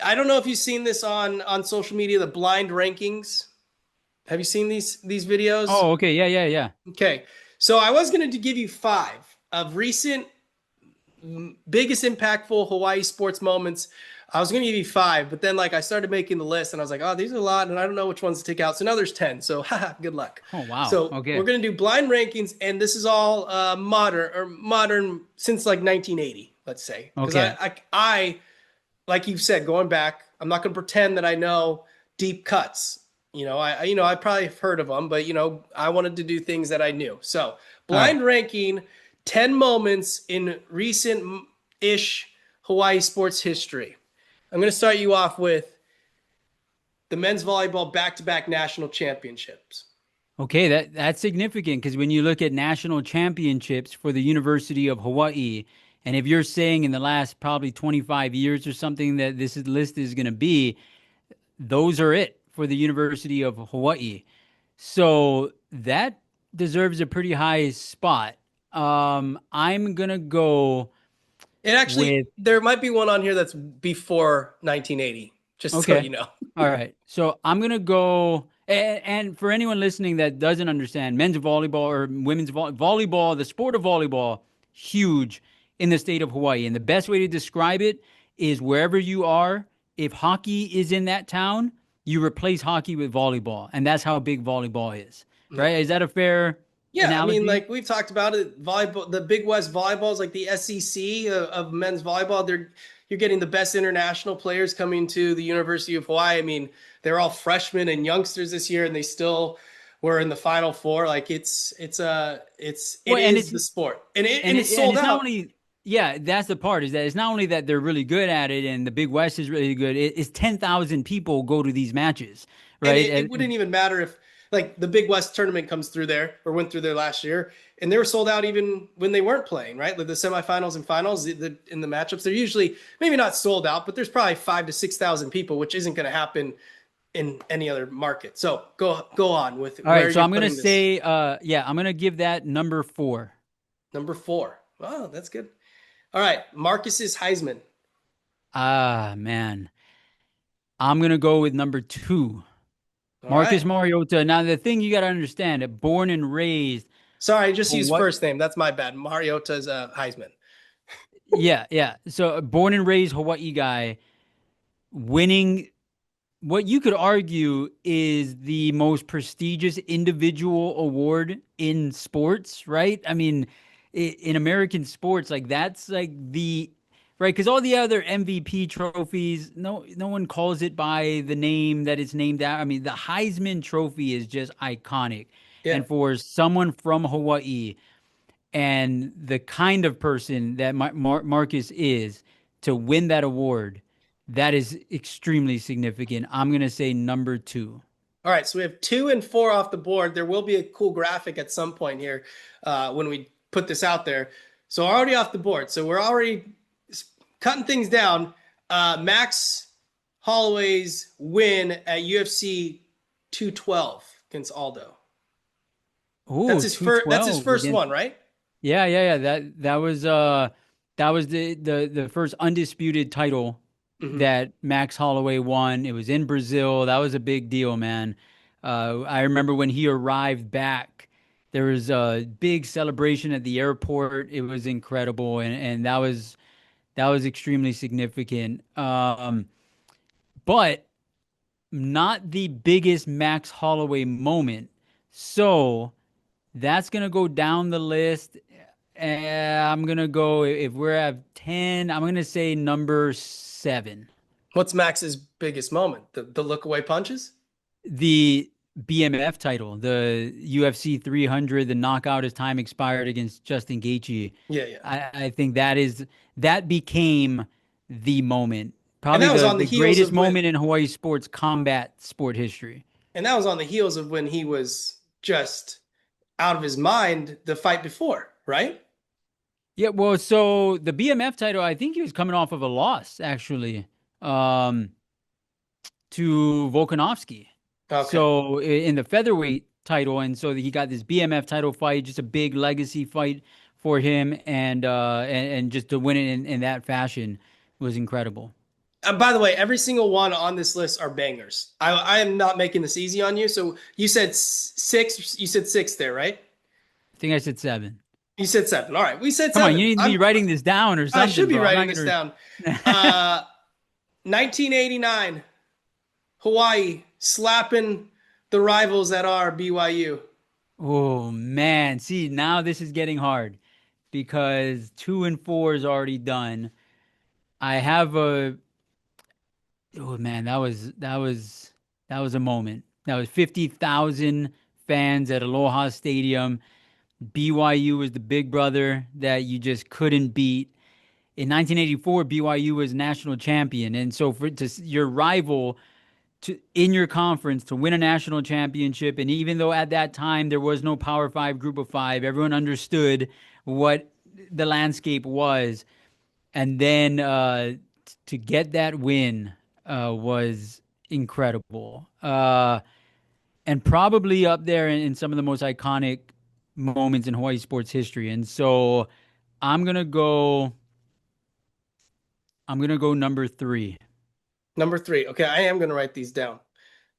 I don't know if you've seen this on social media, the blind rankings. Have you seen these videos? Oh, okay. Yeah, yeah, yeah. Okay. So I was going to give you five of recent biggest impactful Hawaii sports moments. I was going to give you five, but then like I started making the list and I was like, oh, these are a lot and I don't know which ones to take out. So now there's 10. So haha, good luck. Oh, wow. So we're Okay. going to do blind rankings, and this is all modern since like 1980, let's say. Because Okay. I like you said, going back, I'm not going to pretend that I know deep cuts. I probably have heard of them, but I wanted to do things that I knew. So, All right. blind ranking 10 moments in recent-ish Hawaii sports history. I'm going to start you off with the men's volleyball back-to-back national championships. Okay, that's significant, because when you look at national championships for the University of Hawaii, and if you're saying in the last probably 25 years or something that list is going to be, those are it for the University of Hawaii. So that deserves a pretty high spot. I'm gonna go And actually, with there might be one on here that's before 1980, just so okay. you know. All right. So I'm gonna go, and for anyone listening that doesn't understand, men's volleyball or women's volleyball, the sport of volleyball, huge in the state of Hawaii. And the best way to describe it is wherever you are, if hockey is in that town, you replace hockey with volleyball, and that's how big volleyball is. Yeah. Right? Is that a fair Yeah, I mean, analogy? like we've talked about it, volleyball, the Big West volleyball is like the SEC of men's volleyball. You're getting the best international players coming to the University of Hawaii. I mean, they're all freshmen and youngsters this year, and they still were in the Final Four. Like it Well, and is the sport, and it's and sold it's not out. only, yeah, that's the part, is that it's not only that they're really good at it and the Big West is really good. It's 10,000 people go to these matches, And right? it wouldn't even matter if like the Big West tournament comes through there or went through there last year, and they were sold out even when they weren't playing, right? Like the semifinals and finals, in the matchups, they're usually maybe not sold out, but there's probably 5 to 6,000 people, which isn't going to happen in any other market. So go on with All where right, so you're I'm gonna putting this. say, yeah, I'm gonna give that number 4. Number 4. Wow, that's good. All right, Marcus's Heisman. Ah, man, I'm gonna go with number 2, All Marcus right. Mariota. Now, the thing you gotta understand, born and raised Sorry, I just used Hawaii. first name. That's my bad. Mariota's Heisman. Yeah, yeah. So, born and raised Hawaii guy, winning what you could argue is the most prestigious individual award in sports, right? I mean, in American sports, like that's like the right, because all the other MVP trophies, no one calls it by the name that it's named out. I mean, the Heisman Trophy is just iconic, Yeah. and for someone from Hawaii and the kind of person that Marcus is to win that award, that is extremely significant. I'm going to say number 2. All right, so we have 2 and 4 off the board. There will be a cool graphic at some point here when we put this out there. So already off the board. So we're already cutting things down. Max Holloway's win at UFC 212 against Aldo. Oh, That's his 212 first against. one, right? Yeah, yeah, yeah. That was the first undisputed title Hmm. that Max Holloway won. It was in Brazil. That was a big deal, man. I remember when he arrived back, there was a big celebration at the airport. It was incredible, and that was extremely significant. But not the biggest Max Holloway moment. So that's gonna go down the list. I'm gonna go, if we're at 10, I'm gonna say number 7. What's Max's biggest moment? The look away punches? The BMF title, the UFC 300, the knockout as time expired against Justin Gaethje. Yeah, yeah. I think that became the moment, And probably that was on the the heels greatest of when moment in Hawaii sports combat sport history. and that was on the heels of when he was just out of his mind the fight before, right? Yeah, well, so the BMF title, I think he was coming off of a loss actually, um, to Volkanovski. Okay. So in the featherweight title, and so he got this BMF title fight, just a big legacy fight for him, and just to win it in that fashion was incredible. By the way, every single one on this list are bangers. I am not making this easy on you. So you said 6. You said 6 there, right? I think I said 7. You said 7. All right, we said Come on, you 7. need to be writing this down or I should something, be bro. I'm writing not this gonna. down. Uh, 1989, Hawaii slapping the rivals that are BYU. Oh man, see, now this is getting hard because 2 and 4 is already done. I have a Oh man, that was a moment. That was 50,000 fans at Aloha Stadium. BYU was the big brother that you just couldn't beat. In 1984, BYU was national champion, and so for your rival to in your conference to win a national championship, and even though at that time there was no Power Five, Group of Five, everyone understood what the landscape was, and then to get that win was incredible, and probably up there in some of the most iconic moments in Hawaii sports history. And so I'm gonna go. I'm gonna go number 3. Number 3. Okay, I am going to write these down.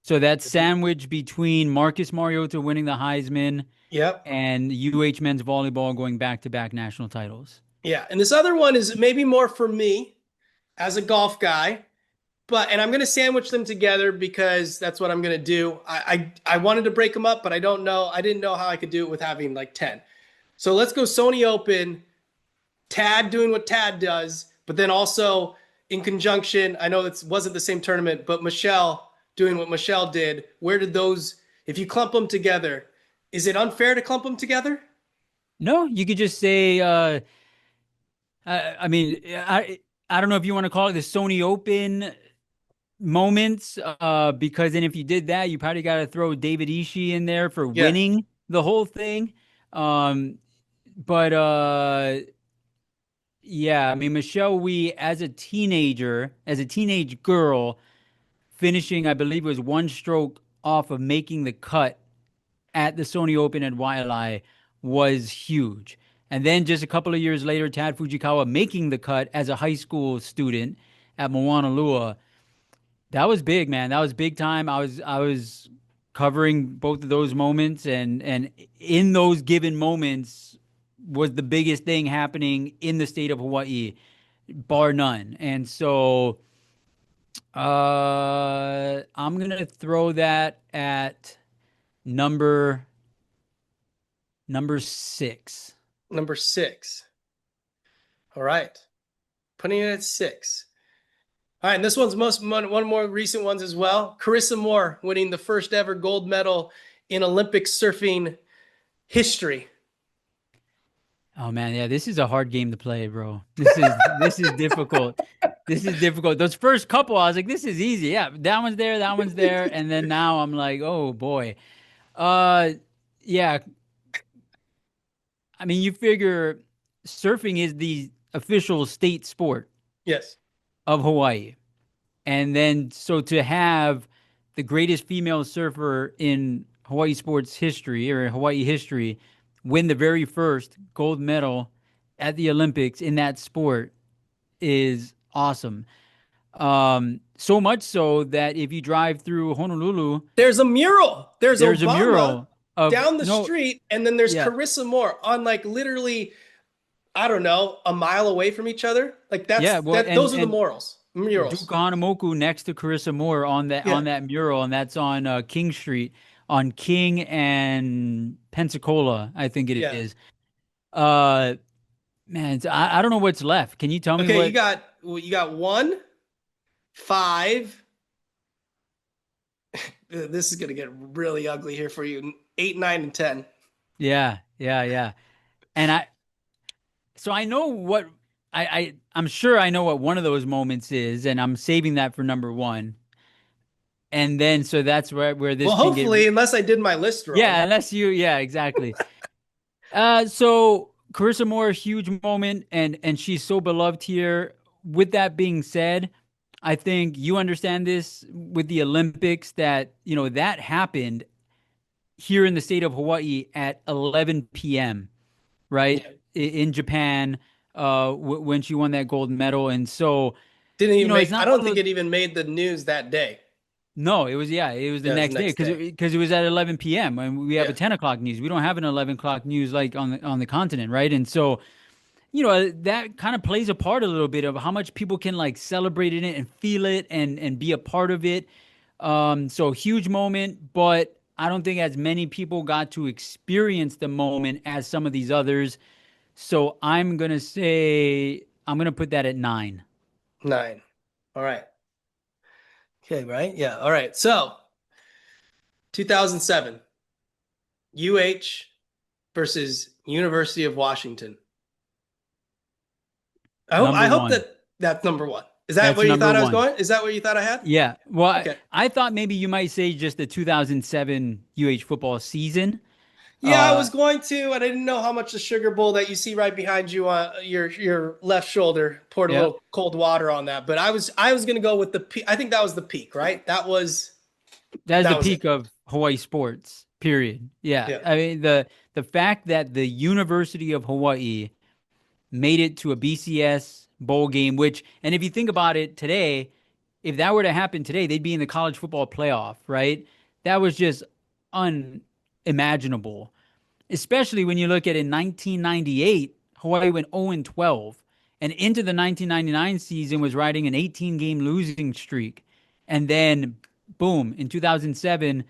So that's sandwich between Marcus Mariota winning the Heisman Yep. and UH men's volleyball going back-to-back national titles. Yeah. And this other one is maybe more for me as a golf guy, and I'm going to sandwich them together because that's what I'm going to do. I wanted to break them up, but I don't know. I didn't know how I could do it with having like 10. So let's go Sony Open, Tad doing what Tad does, but then also in conjunction, I know it wasn't the same tournament, but Michelle doing what Michelle did, where did those, if you clump them together, is it unfair to clump them together? No, you could just say, I mean, I don't know if you want to call it the Sony Open moments, because then if you did that, you probably got to throw David Ishii in there for Yeah. winning the whole thing. But yeah, I mean, Michelle Wie as a teenage girl, finishing, I believe it was one stroke off of making the cut at the Sony Open at Waialae was huge. And then just a couple of years later, Tad Fujikawa making the cut as a high school student at Moanalua. That was big, man. That was big time. I was covering both of those moments, and in those given moments was the biggest thing happening in the state of Hawaii, bar none. And so I'm gonna throw that at number number six. Number 6. All right. Putting it at 6. All right, and this one's one more recent ones as well. Carissa Moore winning the first ever gold medal in Olympic surfing history. Oh man, yeah, this is a hard game to play, bro. This is difficult. This is difficult. Those first couple, I was like, this is easy. Yeah, that one's there, and then now I'm like, oh boy. Uh, yeah. I mean, you figure surfing is the official state sport Yes. of Hawaii. And then so to have the greatest female surfer in Hawaii sports history or Hawaii history win the very first gold medal at the Olympics in that sport is awesome. So much so that if you drive through Honolulu, There's a mural. There's there's a Obama mural of down the no, street, and then there's yeah, Carissa Moore on like literally, I don't know, a mile away from each other. Like yeah, well, those are the and murals. Duke Hanamoku next to Carissa Moore Yeah. on that mural, and that's on King Street, on King and Pensacola, I think it Yeah. is. Uh, man, I don't know what's left. Can you tell me Okay, what? you got 1, 5. This is gonna get really ugly here for you. 8, 9, and 10. Yeah, yeah, yeah. And so I know what I'm sure I know what one of those moments is, and I'm saving that for number one. And then so that's where this Well, can get. hopefully, unless I did my list wrong. Yeah, unless you, yeah, exactly. So Carissa Moore, huge moment, and she's so beloved here. With that being said, I think you understand this with the Olympics that that happened here in the state of Hawaii at 11 p.m. right Yeah. in Japan, when she won that gold medal, and so Didn't even it's make. I not one don't of think those. it even made the news that day. No, it was it was the Yeah, it was the next day next because day. it was at 11 p.m. and we have Yeah. a 10 o'clock news. We don't have an 11 o'clock news like on the continent, right? And so that kind of plays a part a little bit of how much people can like celebrate in it and feel it and be a part of it. So huge moment, but I don't think as many people got to experience the moment as some of these others. So I'm gonna put that at 9. 9. All right. Okay, right? Yeah. All right. So 2007, UH versus University of Washington. I Number hope one. that that's number one. Is that That's where you number thought I was one. going? Is that where you thought I had? Yeah. Well, Okay. I thought maybe you might say just the 2007 UH football season. Yeah, I Uh, was going to, and I didn't know how much the Sugar Bowl that you see right behind you on your left shoulder poured a yeah. little cold water on that. But I was going to go with the peak. I think that was the peak, right? That's the That was it. peak of Hawaii sports, period. Yeah. Yeah. I mean, the fact that the University of Hawaii made it to a BCS bowl game, which, and if you think about it today, if that were to happen today, they'd be in the college football playoff, right? That was just unimaginable, especially when you look at in 1998, Hawaii went 0-12, and into the 1999 season was riding an 18-game losing streak. And then, boom, in 2007,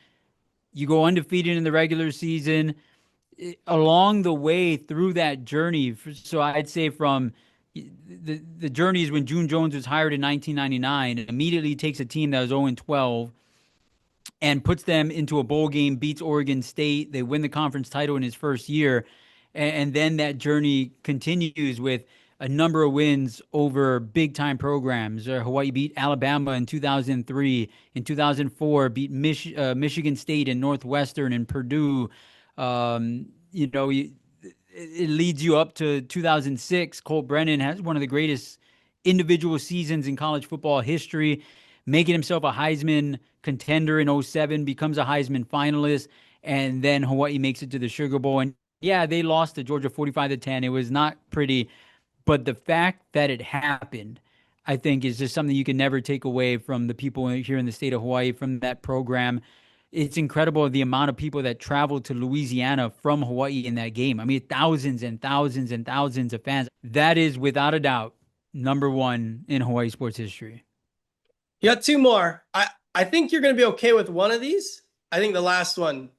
you go undefeated in the regular season. Along the way through that journey, so I'd say from the journey is when June Jones was hired in 1999 and immediately takes a team that was 0-12 and puts them into a bowl game, beats Oregon State. They win the conference title in his first year. And then that journey continues with a number of wins over big time programs. Hawaii beat Alabama in 2003. In 2004, beat Michigan State and Northwestern and Purdue. You know, it leads you up to 2006. Colt Brennan has one of the greatest individual seasons in college football history, making himself a Heisman contender in '07, becomes a Heisman finalist, and then Hawaii makes it to the Sugar Bowl. And yeah, they lost to Georgia 45-10. It was not pretty, but the fact that it happened, I think, is just something you can never take away from the people here in the state of Hawaii, from that program. It's incredible the amount of people that traveled to Louisiana from Hawaii in that game. I mean, thousands and thousands and thousands of fans. That is, without a doubt, number one in Hawaii sports history. You got two more. I think you're going to be okay with one of these. I think the last one,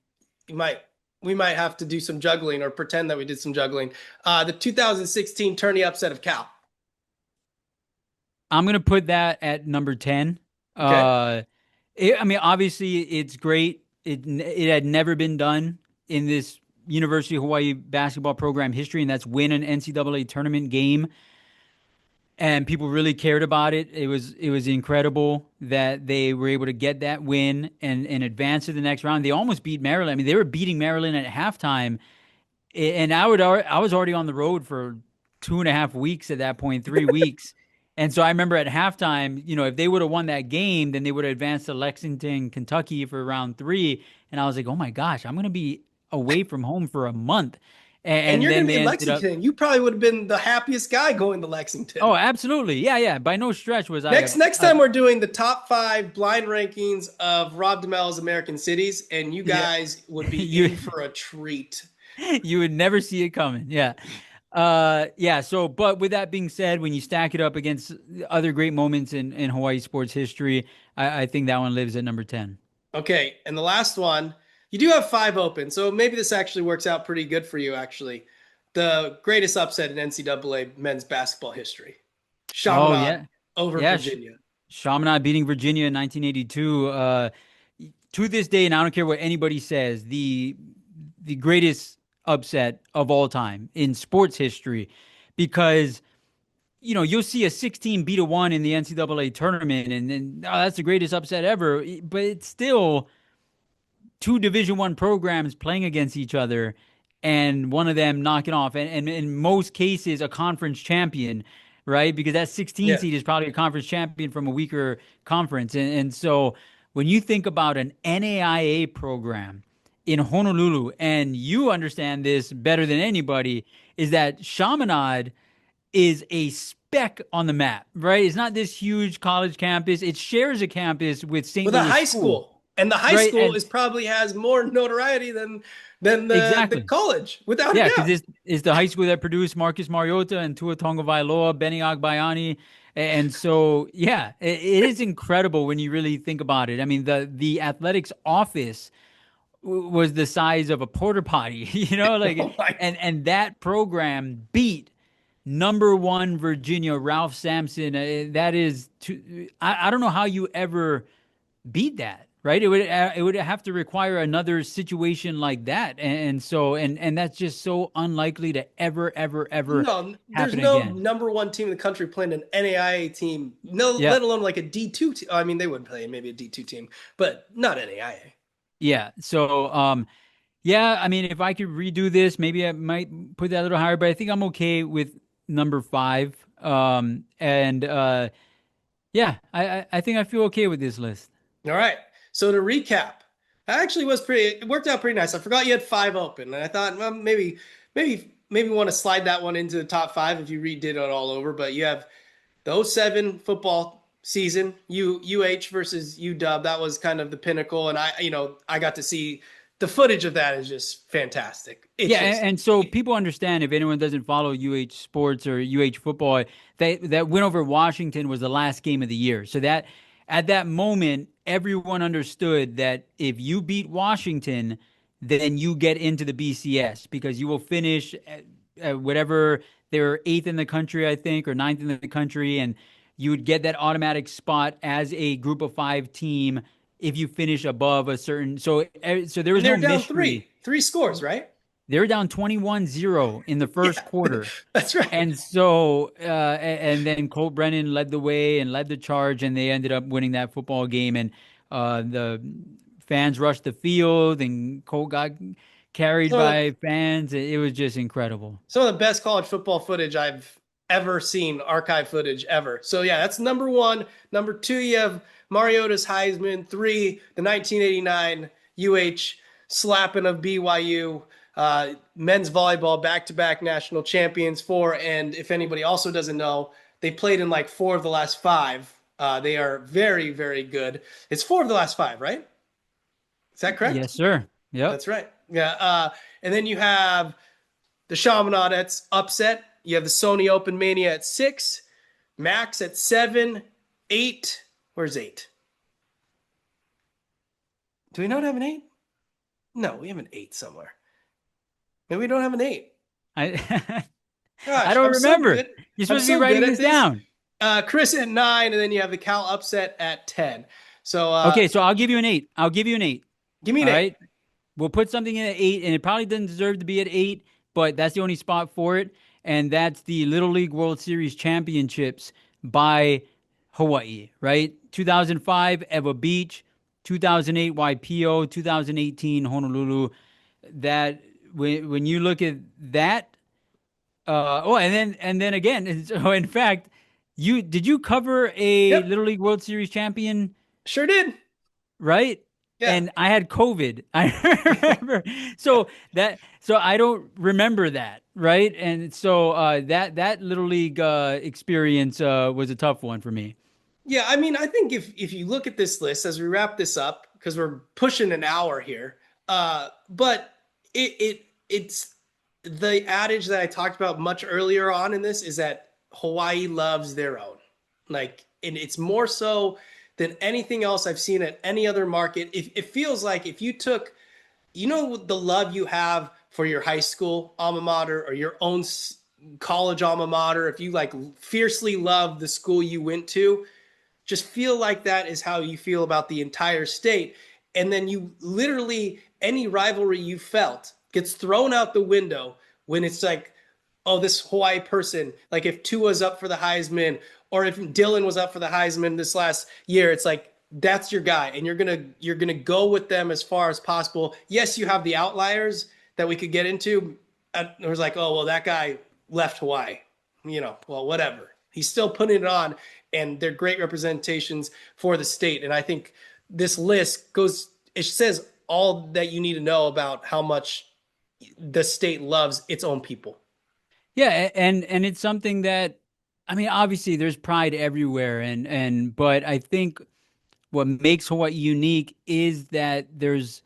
we might have to do some juggling or pretend that we did some juggling. The 2016 tourney upset of Cal. I'm going to put that at number 10. Okay. I mean, obviously, it's great. It had never been done in this University of Hawaii basketball program history, and that's win an NCAA tournament game. And people really cared about it. It was incredible that they were able to get that win and advance to the next round. They almost beat Maryland. I mean, they were beating Maryland at halftime, and I was already on the road for 2.5 weeks at that point, 3 weeks. And so I remember at halftime, you know, if they would have won that game, then they would have advanced to Lexington, Kentucky for round 3. And I was like, oh my gosh, I'm going to be away from home for a month. And you're going to be in Lexington. You probably would have been the happiest guy going to Lexington. Oh, absolutely. Yeah. By no stretch was Next time we're doing the top 5 blind rankings of Rob DeMello's American cities, and you guys would be in for a treat. You would never see it coming. Yeah. So, but with that being said, when you stack it up against other great moments in Hawaii sports history, I think that one lives at number 10. Okay. And the last one, you do have 5 open, so maybe this actually works out pretty good for you, actually. The greatest upset in NCAA men's basketball history. Chaminade over Virginia. Chaminade beating Virginia in 1982. To this day, and I don't care what anybody says, the greatest upset of all time in sports history, because you know you'll see a 16 beat a 1 in the NCAA tournament, and that's the greatest upset ever. But it's still 2 Division I programs playing against each other, and one of them knocking off, and in most cases a conference champion, right? Because that 16 seed is probably a conference champion from a weaker conference, and so when you think about an NAIA program in Honolulu, and you understand this better than anybody, is that Chaminade is a speck on the map, right? It's not this huge college campus. It shares a campus with St. Louis a high school. And the high school probably has more notoriety than the college, without a doubt. Yeah, because it's the high school that produced Marcus Mariota and Tua Tagovailoa, Benny Agbayani. And so, it is incredible when you really think about it. I mean, the athletics office was the size of a porta potty, you know, like, and that program beat number 1 Virginia, Ralph Sampson. That is, I don't know how you ever beat that, right? It would have to require another situation like that, and so that's just so unlikely to ever No, there's no again. number 1 team in the country playing an NAIA team, let alone like a D2 team. I mean, they would play maybe a D2 team, but not NAIA. Yeah. So, I mean, if I could redo this, maybe I might put that a little higher, but I think I'm okay with number 5. I think I feel okay with this list. All right. So to recap, it worked out pretty nice. I forgot you had 5 open, and I thought, well, maybe want to slide that one into the top 5 if you redid it all over. But you have the 07 football season, UH versus UW. That was kind of the pinnacle, and I got to see the footage of that. Is just fantastic. And so people understand, if anyone doesn't follow UH sports or UH football, that win over Washington was the last game of the year. So that at that moment, everyone understood that if you beat Washington, then you get into the BCS, because you will finish at whatever They were eighth in the country, I think, or ninth in the country, and you would get that automatic spot as a group of five team if you finish above a certain. So there And was no they're down mystery. three scores, right? They were down 21-0 in the first Yeah, quarter. that's right. And so, and then Colt Brennan led the way and led the charge, and they ended up winning that football game. And the fans rushed the field, and Colt got carried Some of the, by fans. It was just incredible. some of the best college football footage I've ever seen, archive footage ever. So yeah, that's number one. Number two, you have Mariota's Heisman. Three, the 1989 UH slapping of BYU. Men's volleyball back-to-back national champions. Four, and if anybody also doesn't know, they played in like four of the last five. They are very, very good. It's four of the last five, right? Is that correct? Yes, sir. Yep. That's right. Yeah. And then you have the Chaminades upset. You have the Sony Open Mania at 6, Max at 7, 8. Where's 8? Do we not have an 8? No, we have an 8 somewhere. Maybe we don't have an 8. I I Gosh, don't I'm so remember. good. You're I'm supposed to be so writing good at this this. down. Chris at 9, and then you have the Cal upset at 10. So Okay, so I'll give you an 8. I'll give you an 8. give me All an 8. right. We'll put something in at 8, and it probably doesn't deserve to be at 8, but that's the only spot for it. And that's the Little League World Series Championships by Hawaii, right? 2005, Ewa Beach, 2008, YPO, 2018, Honolulu. That when you look at that, and then again, so in fact, you cover a Yep, Little League World Series champion, sure did. right? Yeah. And I had COVID. I remember. So I don't remember that, right? And so that Little League experience was a tough one for me. Yeah, I mean, I think if you look at this list as we wrap this up, because we're pushing an hour here, but it's the adage that I talked about much earlier on in this is that Hawaii loves their own. Like, and it's more so than anything else I've seen at any other market. If it feels like if you took, you know, the love you have for your high school alma mater or your own college alma mater, if you like fiercely love the school you went to, just feel like that is how you feel about the entire state. And then you literally, any rivalry you felt gets thrown out the window when it's like, oh, this Hawaii person, like if Tua's up for the Heisman or if Dylan was up for the Heisman this last year, it's like, that's your guy. And you're gonna go with them as far as possible. Yes, you have the outliers that we could get into. It was like, oh, well, that guy left Hawaii, well, whatever. He's still putting it on, and they're great representations for the state. And I think this list it says all that you need to know about how much the state loves its own people. Yeah, and it's something that, I mean, obviously there's pride everywhere, but I think what makes Hawaii unique is that there's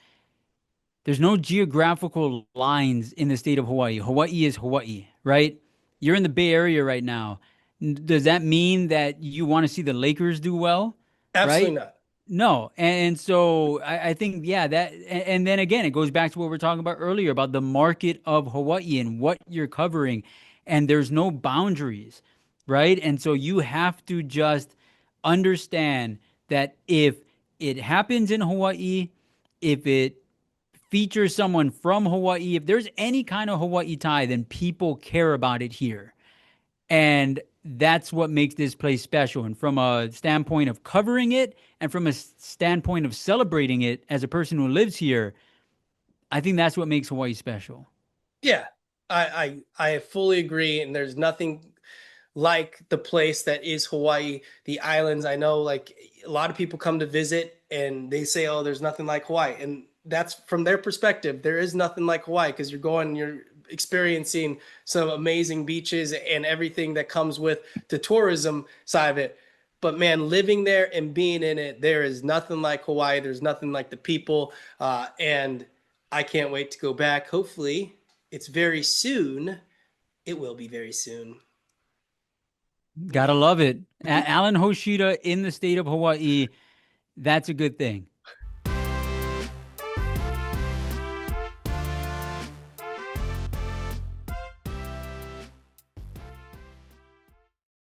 no geographical lines in the state of Hawaii. Hawaii is Hawaii, right? You're in the Bay Area right now. Does that mean that you want to see the Lakers do well, right? Absolutely not. No. And so I think, yeah, and then again, it goes back to what we were talking about earlier about the market of Hawaii and what you're covering. And there's no boundaries, right? And so you have to just understand that if it happens in Hawaii, if it features someone from Hawaii, if there's any kind of Hawaii tie, then people care about it here. And that's what makes this place special. And from a standpoint of covering it and from a standpoint of celebrating it as a person who lives here, I think that's what makes Hawaii special. Yeah, I fully agree. And there's nothing like the place that is Hawaii, the islands. I know like a lot of people come to visit and they say, oh, there's nothing like Hawaii. And that's from their perspective. There is nothing like Hawaii because you're experiencing some amazing beaches and everything that comes with the tourism side of it. But man, living there and being in it, there is nothing like Hawaii. There's nothing like the people. And I can't wait to go back. Hopefully, it's very soon. It will be very soon. Gotta love it. Alan Hoshida in the state of Hawaii. That's a good thing.